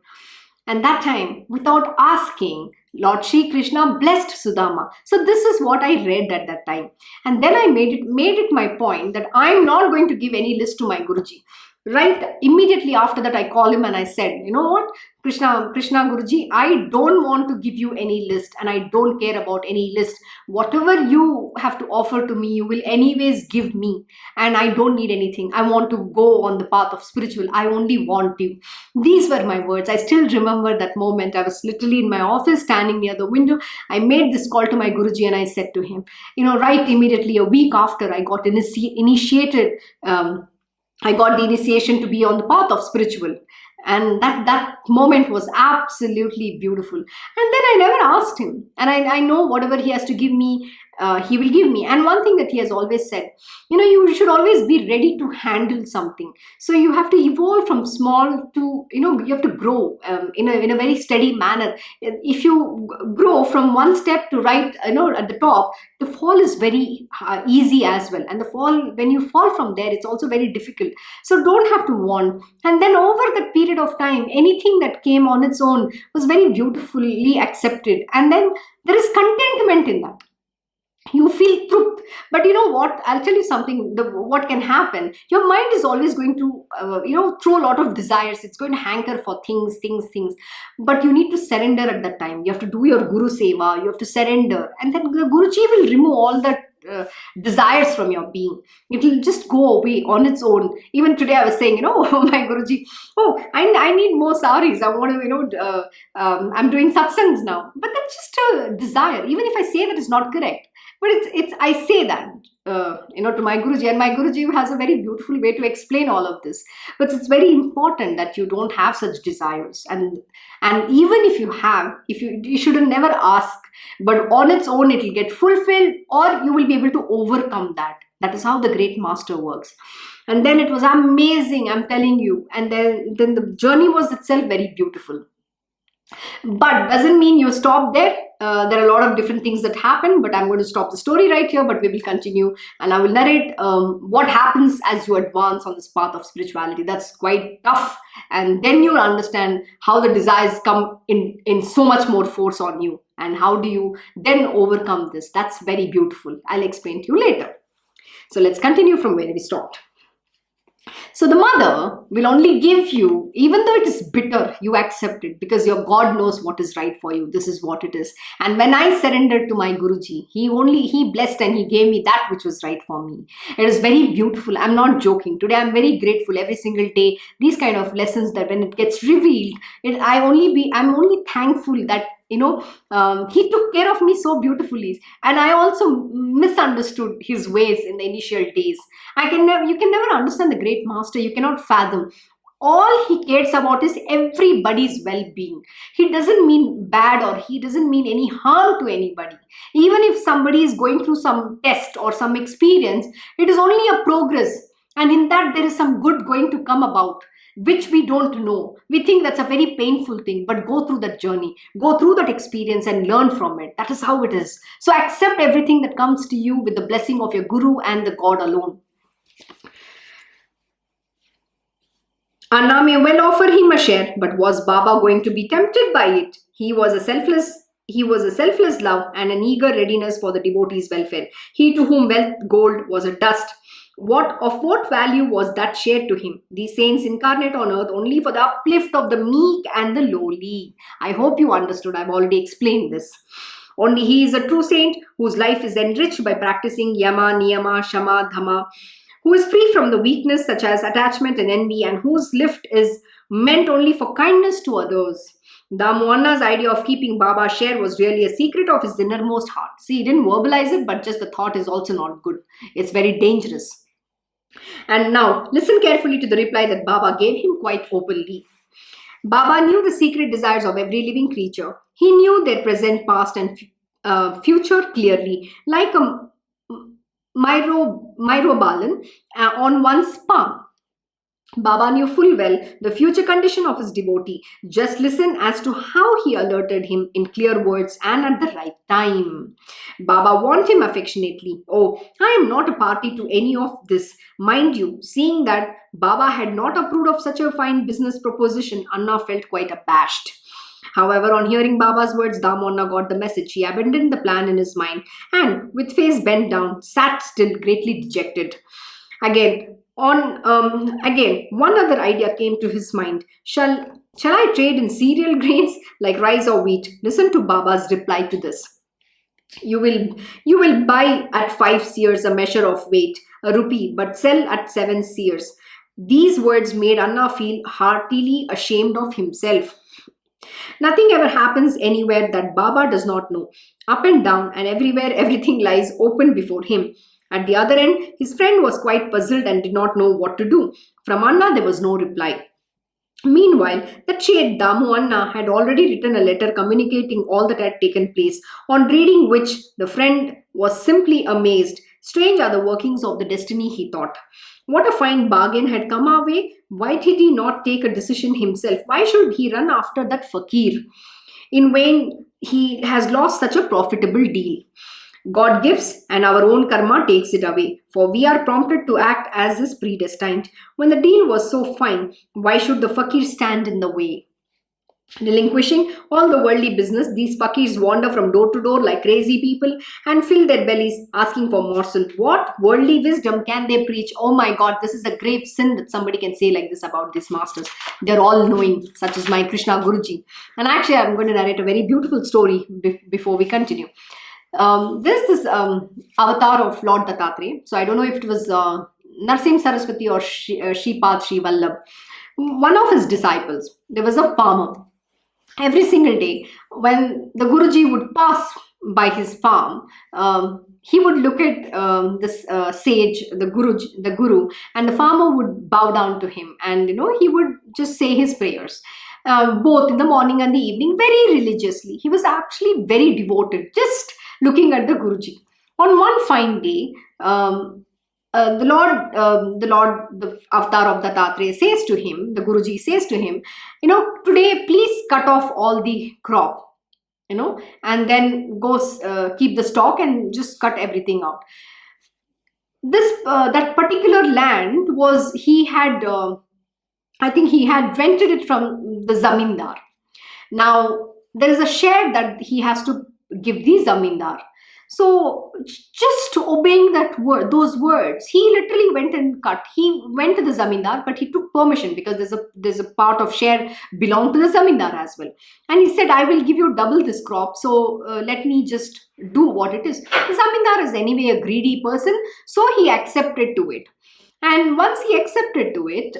And that time, without asking, Lord Shri Krishna blessed Sudama. So this is what I read at that time. And then I made it my point that I'm not going to give any list to my Guruji. Right immediately after that, I called him and I said, "You know what, Krishna Guruji, I don't want to give you any list, and I don't care about any list. Whatever you have to offer to me, you will anyways give me, and I don't need anything. I want to go on the path of spiritual. I only want you." These were my words. I still remember that moment. I was literally in my office, standing near the window. I made this call to my Guruji and I said to him, right immediately, a week after, I got initiated. I got the initiation to be on the path of spiritual. And that moment was absolutely beautiful. And then I never asked him. And I know whatever he has to give me, he will give me. And one thing that he has always said, you should always be ready to handle something. So you have to evolve from small to, you have to grow in a very steady manner. If you grow from one step to right, at the top, the fall is very easy as well. And when you fall from there, it's also very difficult. So don't have to want. And then over that period of time, anything that came on its own was very beautifully accepted. And then there is contentment in that. You feel truth. But you know what, I'll tell you something. What can happen, your mind is always going to throw a lot of desires. It's going to hanker for things. But you need to surrender at that time. You have to do your guru seva, you have to surrender, and then the Guruji will remove all that desires from your being. It will just go away on its own. Even today I was saying, my Guruji, I need more saris. I want to, I'm doing satsangs now. But that's just a desire. Even if I say that is not correct, but I say that to my Guruji, and my Guruji has a very beautiful way to explain all of this. But it's very important that you don't have such desires, and even if you have, you shouldn't never ask, but on its own it will get fulfilled, or you will be able to overcome that. That is how the great master works. And then it was amazing, I'm telling you. And then the journey was itself very beautiful. But doesn't mean you stop there. There are a lot of different things that happen, but I'm going to stop the story right here, but we will continue, and I will narrate what happens as you advance on this path of spirituality. That's quite tough, and then you'll understand how the desires come in so much more force on you, and how do you then overcome this. That's very beautiful. I'll explain to you later. So let's continue from where we stopped. So the mother will only give you, even though it is bitter, you accept it, because your God knows what is right for you. This is what it is. And when I surrendered to my Guruji, he blessed and he gave me that which was right for me. It is very beautiful. I'm not joking. Today I'm very grateful every single day. These kind of lessons, that when it gets revealed, I'm only thankful that he took care of me so beautifully. And I also misunderstood his ways in the initial days. You can never understand the great master. You cannot fathom. All he cares about is everybody's well-being. He doesn't mean bad, or he doesn't mean any harm to anybody. Even if somebody is going through some test or some experience, it is only a progress. And in that there is some good going to come about, which we don't know. We think that's a very painful thing, but go through that journey, go through that experience and learn from it. That is how it is. So accept everything that comes to you with the blessing of your Guru and the God alone. Anna may well offer him a share, but was Baba going to be tempted by it? He was a selfless love and an eager readiness for the devotee's welfare. He to whom wealth, gold was a dust. Of what value was that shared to him? These saints incarnate on earth only for the uplift of the meek and the lowly. I hope you understood. I've already explained this. Only he is a true saint whose life is enriched by practicing yama, niyama, shama, dhamma, who is free from the weakness such as attachment and envy, and whose lift is meant only for kindness to others. Damohanna's idea of keeping Baba's share was really a secret of his innermost heart. See, he didn't verbalize it, but just the thought is also not good. It's very dangerous. And now listen carefully to the reply that Baba gave him quite openly. Baba knew the secret desires of every living creature. He knew their present, past, and future clearly, like a myrobalan on one's palm. Baba knew full well the future condition of his devotee. Just listen as to how he alerted him in clear words and at the right time. Baba warned him affectionately. Oh, I am not a party to any of this. Mind you, seeing that Baba had not approved of such a fine business proposition, Anna felt quite abashed. However, on hearing Baba's words, Damonna got the message. He abandoned the plan in his mind and, with face bent down, sat still, greatly dejected. Again, one other idea came to his mind. Shall I trade in cereal grains like rice or wheat? Listen to Baba's reply to this. You will buy at 5 seers a measure of weight, a rupee, but sell at 7 seers. These words made Anna feel heartily ashamed of himself. Nothing ever happens anywhere that Baba does not know. Up and down and everywhere, everything lies open before him. At the other end, his friend was quite puzzled and did not know what to do. From Anna, there was no reply. Meanwhile, the Chet Damu Anna had already written a letter communicating all that had taken place, on reading which the friend was simply amazed. Strange are the workings of the destiny, he thought. What a fine bargain had come our way. Why did he not take a decision himself? Why should he run after that fakir? In vain, he has lost such a profitable deal. God gives and our own karma takes it away, for we are prompted to act as is predestined. When the deal was so fine, why should the fakir stand in the way? Relinquishing all the worldly business, these fakirs wander from door to door like crazy people and fill their bellies asking for morsel. What worldly wisdom can they preach? Oh my God, this is a grave sin that somebody can say like this about these masters. They're all knowing, such as my Krishna Guruji. And actually, I'm going to narrate a very beautiful story before we continue. There's this avatar of Lord Dattatreya. So I don't know if it was Narsim Saraswati or Shripad Sri Vallabh. One of his disciples, there was a farmer. Every single day, when the Guruji would pass by his farm, he would look at this sage, the Guru, and the farmer would bow down to him, and he would just say his prayers. Both in the morning and the evening, very religiously. He was actually very devoted, just looking at the Guruji. On one fine day, the avatar of Dattatreya says to him, the Guruji says to him, today please cut off all the crop, and then go keep the stock and just cut everything out. That particular land was, I think he had rented it from the zamindar. Now there is a share that he has to give the zamindar. So just obeying those words, he literally went and cut. He went to the zamindar, but he took permission because there's a part of share belong to the zamindar as well. And he said, "I will give you double this crop. So let me just do what it is." The zamindar is anyway a greedy person, so he accepted to it. And once he accepted to it,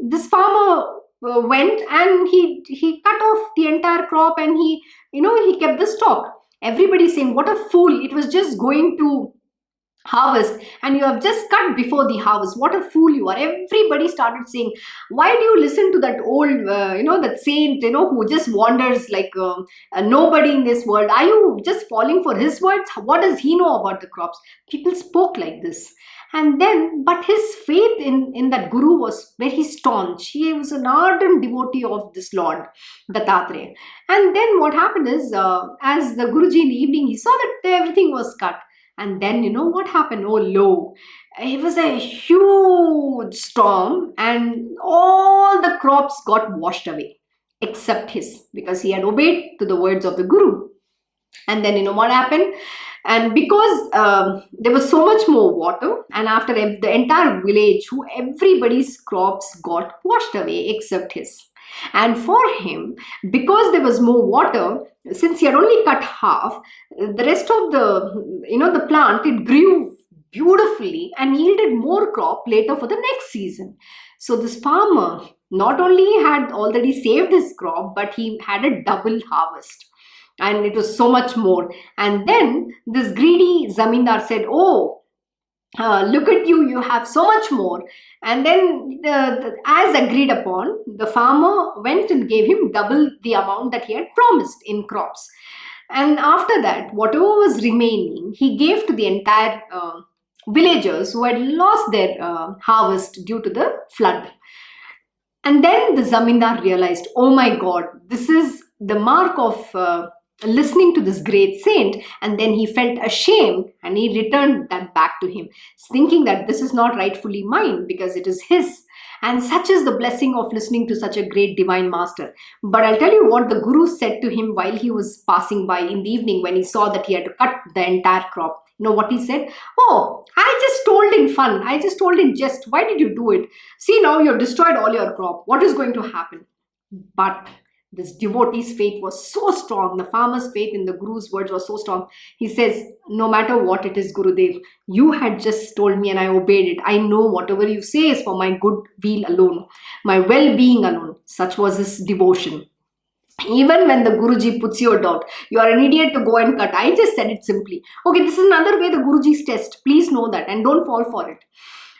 this farmer went and he cut off the entire crop, and he kept the stock. Everybody saying, "What a fool! It was just going to harvest, and you have just cut before the harvest. What a fool you are!" Everybody started saying, "Why do you listen to that old, that saint, who just wanders like nobody in this world? Are you just falling for his words? What does he know about the crops?" People spoke like this. And then, but his faith in that Guru was very staunch. He was an ardent devotee of this Lord, Dattatreya. And then what happened is, as the Guruji in the evening, he saw that everything was cut. And then, what happened? Oh, lo, it was a huge storm, and all the crops got washed away, except his, because he had obeyed to the words of the Guru. And then, what happened? And because there was so much more water, and after the entire village, everybody's crops got washed away except his. And for him, because there was more water, since he had only cut half, the rest of the plant, it grew beautifully and yielded more crop later for the next season. So this farmer not only had already saved his crop, but he had a double harvest. And it was so much more. And then this greedy zamindar said, "Oh, look at you, you have so much more. And then, as agreed upon, the farmer went and gave him double the amount that he had promised in crops. And after that, whatever was remaining, he gave to the entire villagers who had lost their harvest due to the flood. And then the zamindar realized, oh my God, this is the mark of listening to this great saint. And then he felt ashamed and he returned that back to him, thinking that this is not rightfully mine because it is his. And such is the blessing of listening to such a great divine master. But I'll tell you what the guru said to him while he was passing by in the evening when he saw that he had to cut the entire crop. You know what he said? Oh, I just told in fun. I just told in jest. Why did you do it? See, now you've destroyed all your crop. What is going to happen? But this devotee's faith was so strong. The farmer's faith in the guru's words was so strong. He says, no matter what it is, Gurudev, you had just told me and I obeyed it. I know whatever you say is for my good weal alone, my well-being alone. Such was his devotion. Even when the Guruji puts you doubt, you are an idiot to go and cut. I just said it simply. Okay, this is another way the Guruji's test. Please know that and don't fall for it.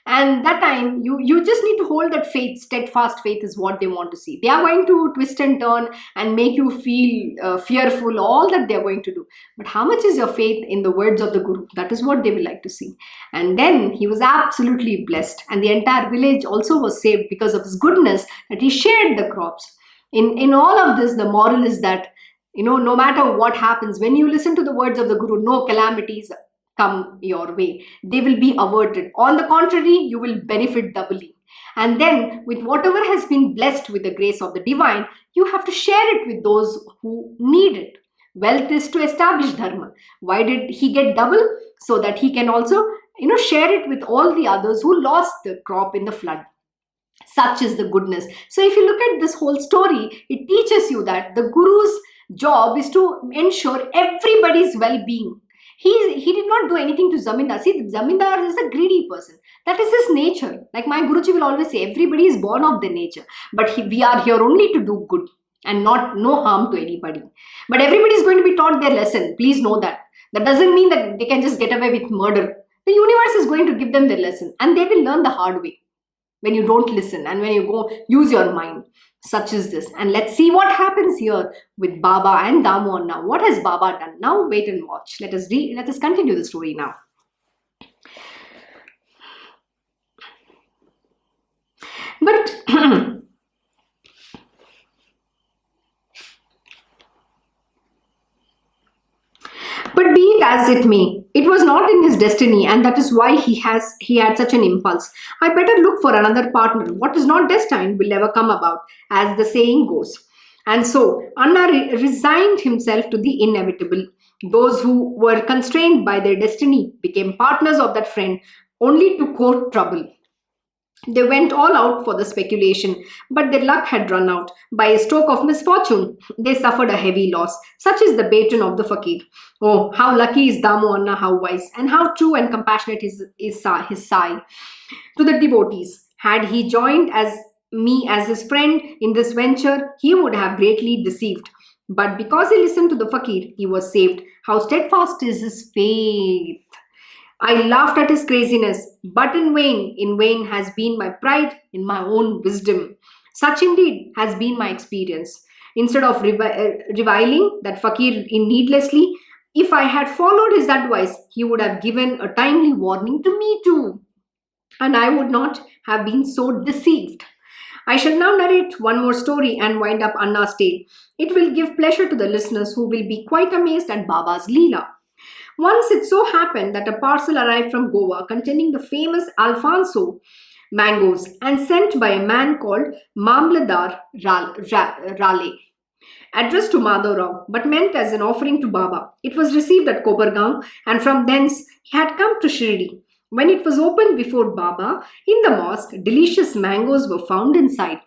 And that time, you just need to hold that faith. Steadfast faith is what they want to see. They are going to twist and turn and make you feel fearful, all that they are going to do. But how much is your faith in the words of the Guru? That is what they will like to see. And then he was absolutely blessed. And the entire village also was saved because of his goodness that he shared the crops. In all of this, the moral is that, no matter what happens, when you listen to the words of the Guru, no calamities come your way. They will be averted. On the contrary, you will benefit doubly. And then, with whatever has been blessed with the grace of the divine, you have to share it with those who need it. Wealth is to establish dharma. Why did he get double? So that he can also, share it with all the others who lost the crop in the flood. Such is the goodness. So if you look at this whole story, it teaches you that the Guru's job is to ensure everybody's well-being. He did not do anything to Zamindar. See, the Zamindar is a greedy person. That is his nature. Like my Guruji will always say, everybody is born of their nature. But we are here only to do good and no harm to anybody. But everybody is going to be taught their lesson. Please know that. That doesn't mean that they can just get away with murder. The universe is going to give them their lesson and they will learn the hard way. When you don't listen and when you go use your mind. Such is this. And let's see what happens here with Baba and Damu now. What has Baba done? Now wait and watch. Let us continue the story now. But But be it as it may, it was not in his destiny, and that is why he had such an impulse. I better look for another partner. What is not destined will never come about, as the saying goes. And so Anna resigned himself to the inevitable. Those who were constrained by their destiny became partners of that friend, only to court trouble. They went all out for the speculation, but their luck had run out. By a stroke of misfortune, they suffered a heavy loss. Such is the baton of the fakir. Oh, how lucky is Damu Anna, how wise, and how true and compassionate is his sigh. To the devotees, had he joined me as his friend in this venture, he would have greatly deceived. But because he listened to the fakir, he was saved. How steadfast is his faith! I laughed at his craziness, but in vain. In vain has been my pride in my own wisdom. Such indeed has been my experience. Instead of reviling that fakir needlessly, if I had followed his advice, he would have given a timely warning to me too, and I would not have been so deceived. I shall now narrate one more story and wind up Anna's tale. It will give pleasure to the listeners who will be quite amazed at Baba's Leela. Once it so happened that a parcel arrived from Goa containing the famous Alfonso mangoes and sent by a man called Mamladar Rale, addressed to Madhavrao, but meant as an offering to Baba. It was received at Kobargaon, and from thence he had come to Shirdi. When it was opened before Baba in the mosque, delicious mangoes were found inside.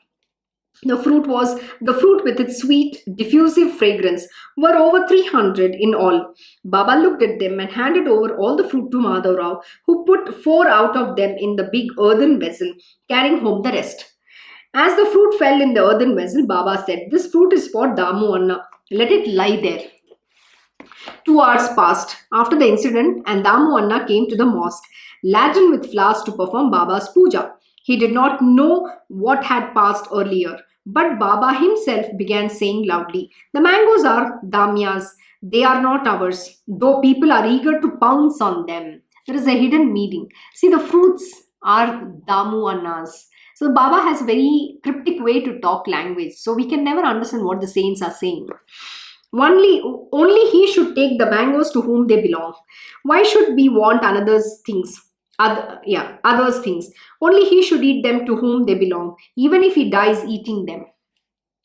The fruit with its sweet, diffusive fragrance were over 300 in all. Baba looked at them and handed over all the fruit to Madhavrao, who put 4 out of them in the big earthen vessel, carrying home the rest. As the fruit fell in the earthen vessel, Baba said, "This fruit is for Damu Anna. Let it lie there." 2 hours passed after the incident, and Damu Anna came to the mosque, laden with flowers to perform Baba's puja. He did not know what had passed earlier, but Baba himself began saying loudly, "The mangoes are Damya's, they are not ours, though people are eager to pounce on them." There is a hidden meaning. See, the fruits are Damu Anna's. So Baba has a very cryptic way to talk language, so we can never understand what the saints are saying. Only he should take the mangoes to whom they belong. Why should we want another's things? Others' things. Only he should eat them to whom they belong, even if he dies eating them.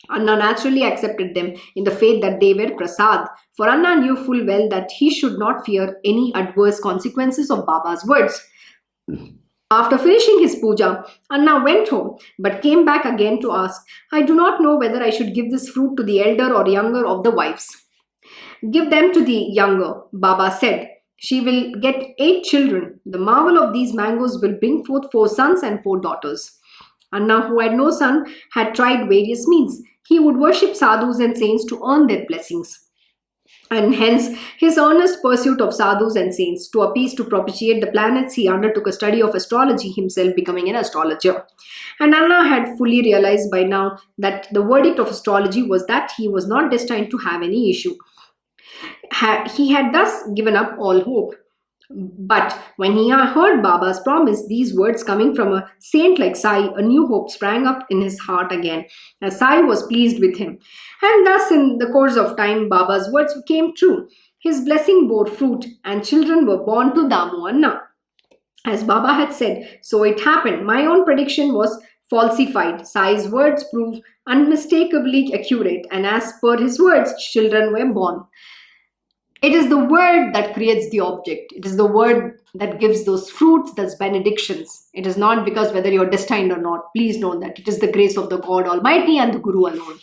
Anna naturally accepted them in the faith that they were prasad, for Anna knew full well that he should not fear any adverse consequences of Baba's words. After finishing his puja, Anna went home but came back again to ask, "I do not know whether I should give this fruit to the elder or younger of the wives." "Give them to the younger," Baba said. "She will get 8 children. The marvel of these mangoes will bring forth 4 sons and 4 daughters." Anna, who had no son, had tried various means. He would worship sadhus and saints to earn their blessings. And hence his earnest pursuit of sadhus and saints to appease to propitiate the planets, he undertook a study of astrology, himself becoming an astrologer. And Anna had fully realized by now that the verdict of astrology was that he was not destined to have any issue. He had thus given up all hope. But when he heard Baba's promise, these words coming from a saint like Sai, a new hope sprang up in his heart again, as Sai was pleased with him. And thus, in the course of time, Baba's words came true. His blessing bore fruit, and children were born to Damu Anna. As Baba had said, so it happened. My own prediction was falsified. Sai's words proved unmistakably accurate, and as per his words, children were born. It is the word that creates the object. It is the word that gives those fruits, those benedictions. It is not because whether you're destined or not. Please know that it is the grace of the God Almighty and the Guru alone.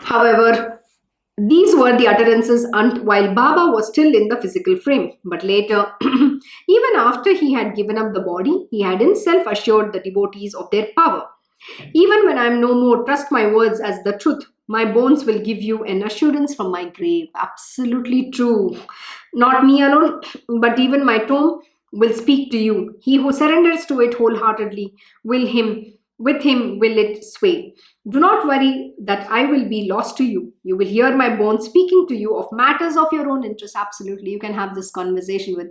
However, these were the utterances while Baba was still in the physical frame. But later, even after he had given up the body, he had himself assured the devotees of their power. Even when I am no more, trust my words as the truth. My bones will give you an assurance from my grave. Absolutely true. Not me alone, but even my tomb will speak to you. He who surrenders to it wholeheartedly with him will it sway. Do not worry that I will be lost to you. You will hear my bones speaking to you of matters of your own interest. Absolutely. You can have this conversation with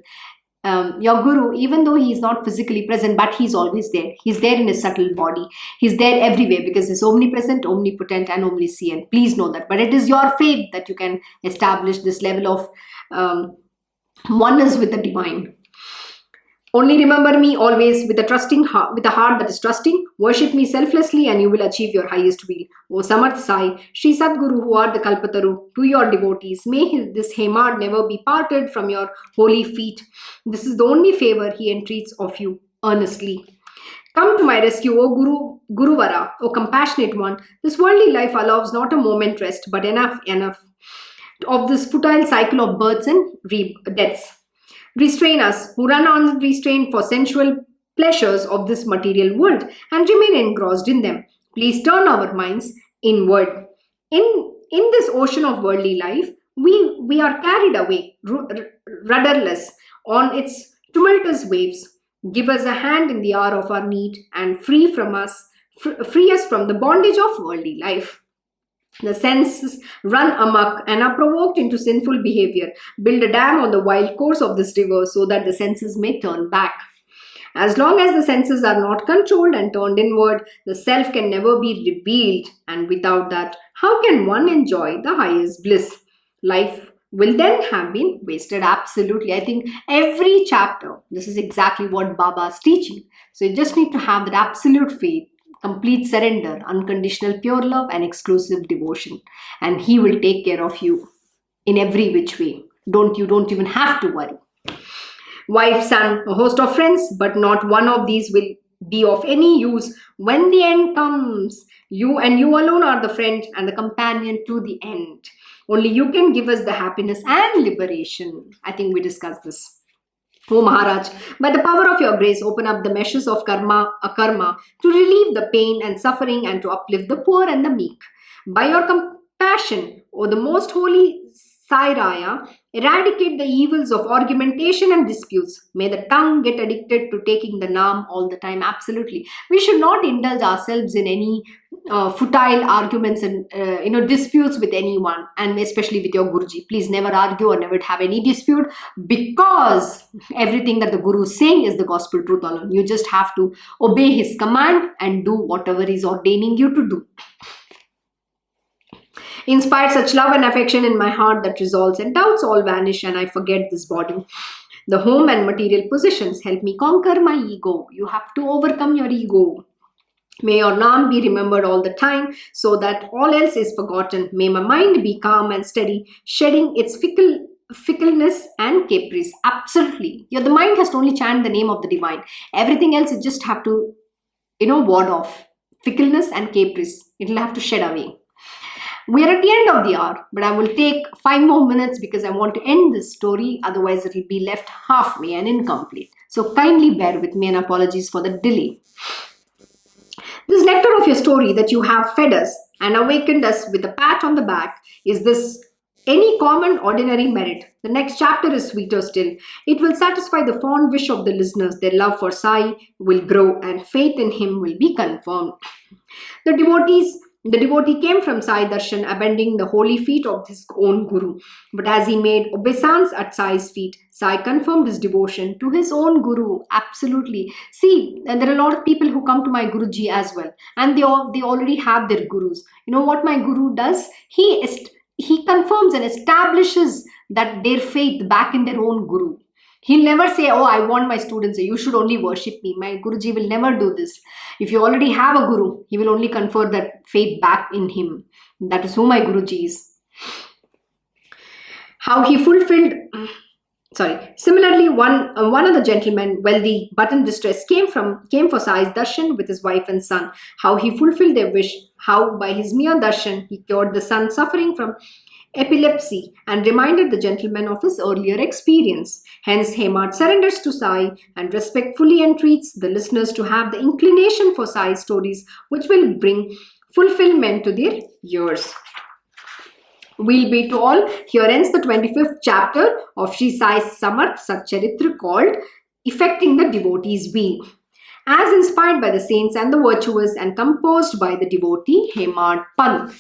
your guru, even though he is not physically present, but he's always there. He's there in his subtle body. He's there everywhere because he's omnipresent, omnipotent, and omniscient. Please know that. But it is your faith that you can establish this level of oneness with the divine. Only remember me always with a trusting heart, with a heart that is trusting. Worship me selflessly, and you will achieve your highest weal. O Samarth Sai, Shri Sadguru, who are the Kalpataru, to your devotees, may this Hemad never be parted from your holy feet. This is the only favor he entreats of you earnestly. Come to my rescue, O Guruvara, O compassionate one. This worldly life allows not a moment rest, but enough of this futile cycle of births and deaths. Restrain us, who run unrestrained for sensual pleasures of this material world and remain engrossed in them. Please turn our minds inward. In this ocean of worldly life, we are carried away, rudderless, on its tumultuous waves. Give us a hand in the hour of our need and free us from the bondage of worldly life. The senses run amok and are provoked into sinful behavior. Build a dam on the wild course of this river so that the senses may turn back. As long as the senses are not controlled and turned inward, the self can never be revealed. And without that, how can one enjoy the highest bliss? Life will then have been wasted. Absolutely. I think every chapter, this is exactly what Baba is teaching. So you just need to have that absolute faith, complete surrender, unconditional pure love, and exclusive devotion. And he will take care of you in every which way. You don't even have to worry. Wife, son, a host of friends, but not one of these will be of any use when the end comes. You and you alone are the friend and the companion to the end. Only you can give us the happiness and liberation. I think we discussed this. O Maharaj, by the power of your grace, open up the meshes of karma to relieve the pain and suffering and to uplift the poor and the meek. By your compassion compassion, O the most holy Sai Raya, eradicate the evils of argumentation and disputes. May the tongue get addicted to taking the Naam all the time. Absolutely. We should not indulge ourselves in any futile arguments and disputes with anyone, and especially with your Guruji. Please never argue or never have any dispute, because everything that the Guru is saying is the gospel truth alone. You just have to obey his command and do whatever he's ordaining you to do. Inspire such love and affection in my heart that resolves and doubts all vanish and I forget this body. The home and material possessions help me conquer my ego. You have to overcome your ego. May your Naam be remembered all the time so that all else is forgotten. May my mind be calm and steady, shedding its fickleness and caprice. Absolutely. The mind has to only chant the name of the divine. Everything else you just have to, ward off. Fickleness and caprice. It will have to shed away. We are at the end of the hour, but I will take 5 more minutes because I want to end this story. Otherwise, it will be left halfway and incomplete. So kindly bear with me and apologies for the delay. This nectar of your story that you have fed us and awakened us with a pat on the back is this any common ordinary merit. The next chapter is sweeter still. It will satisfy the fond wish of the listeners. Their love for Sai will grow and faith in him will be confirmed. The devotee came from Sai Darshan, abandoning the holy feet of his own Guru. But as he made obeisance at Sai's feet, Sai confirmed his devotion to his own Guru. Absolutely. See, there are a lot of people who come to my Guruji as well, and they already have their Gurus. You know what my Guru does? He confirms and establishes that their faith back in their own Guru. He'll never say, oh, I want my students, you should only worship me. My Guruji will never do this. If you already have a Guru, he will only confer that faith back in him. That is who my Guruji is. How he fulfilled... Similarly, one of the gentlemen, wealthy but in distress, came for Sai's darshan with his wife and son. How he fulfilled their wish. How by his mere darshan he cured the son suffering from epilepsy and reminded the gentleman of his earlier experience. Hence, Hemad surrenders to Sai and respectfully entreats the listeners to have the inclination for Sai's stories, which will bring fulfillment to their ears. We'll be to all. Here ends the 25th chapter of Shri Sai Satcharita called Effecting the Devotee's Weal, as inspired by the saints and the virtuous and composed by the devotee Hemad Pant.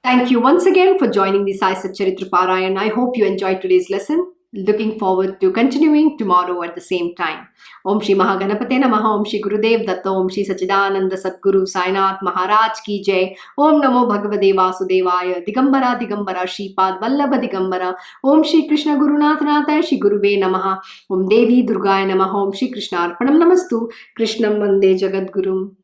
Thank you once again for joining the Sai Satcharita Parayan. I hope you enjoyed today's lesson. Looking forward to continuing tomorrow at the same time. Om Shri Mahaganapate Namaha, Om Shri Gurudev Datta, Om Shri Sachidananda Sadguru Sainath Maharaj Ki Jai. Om Namo Bhagavate Vasudevaya. Digambara Digambara Shripad Vallabha Digambara. Om Shri Krishna Gurunath Natha Shri Guruve Namaha. Om Devi Durgaya Namaha. Om Shri Krishna Arpanam Namastu. Krishnam Vande Jagadgurum.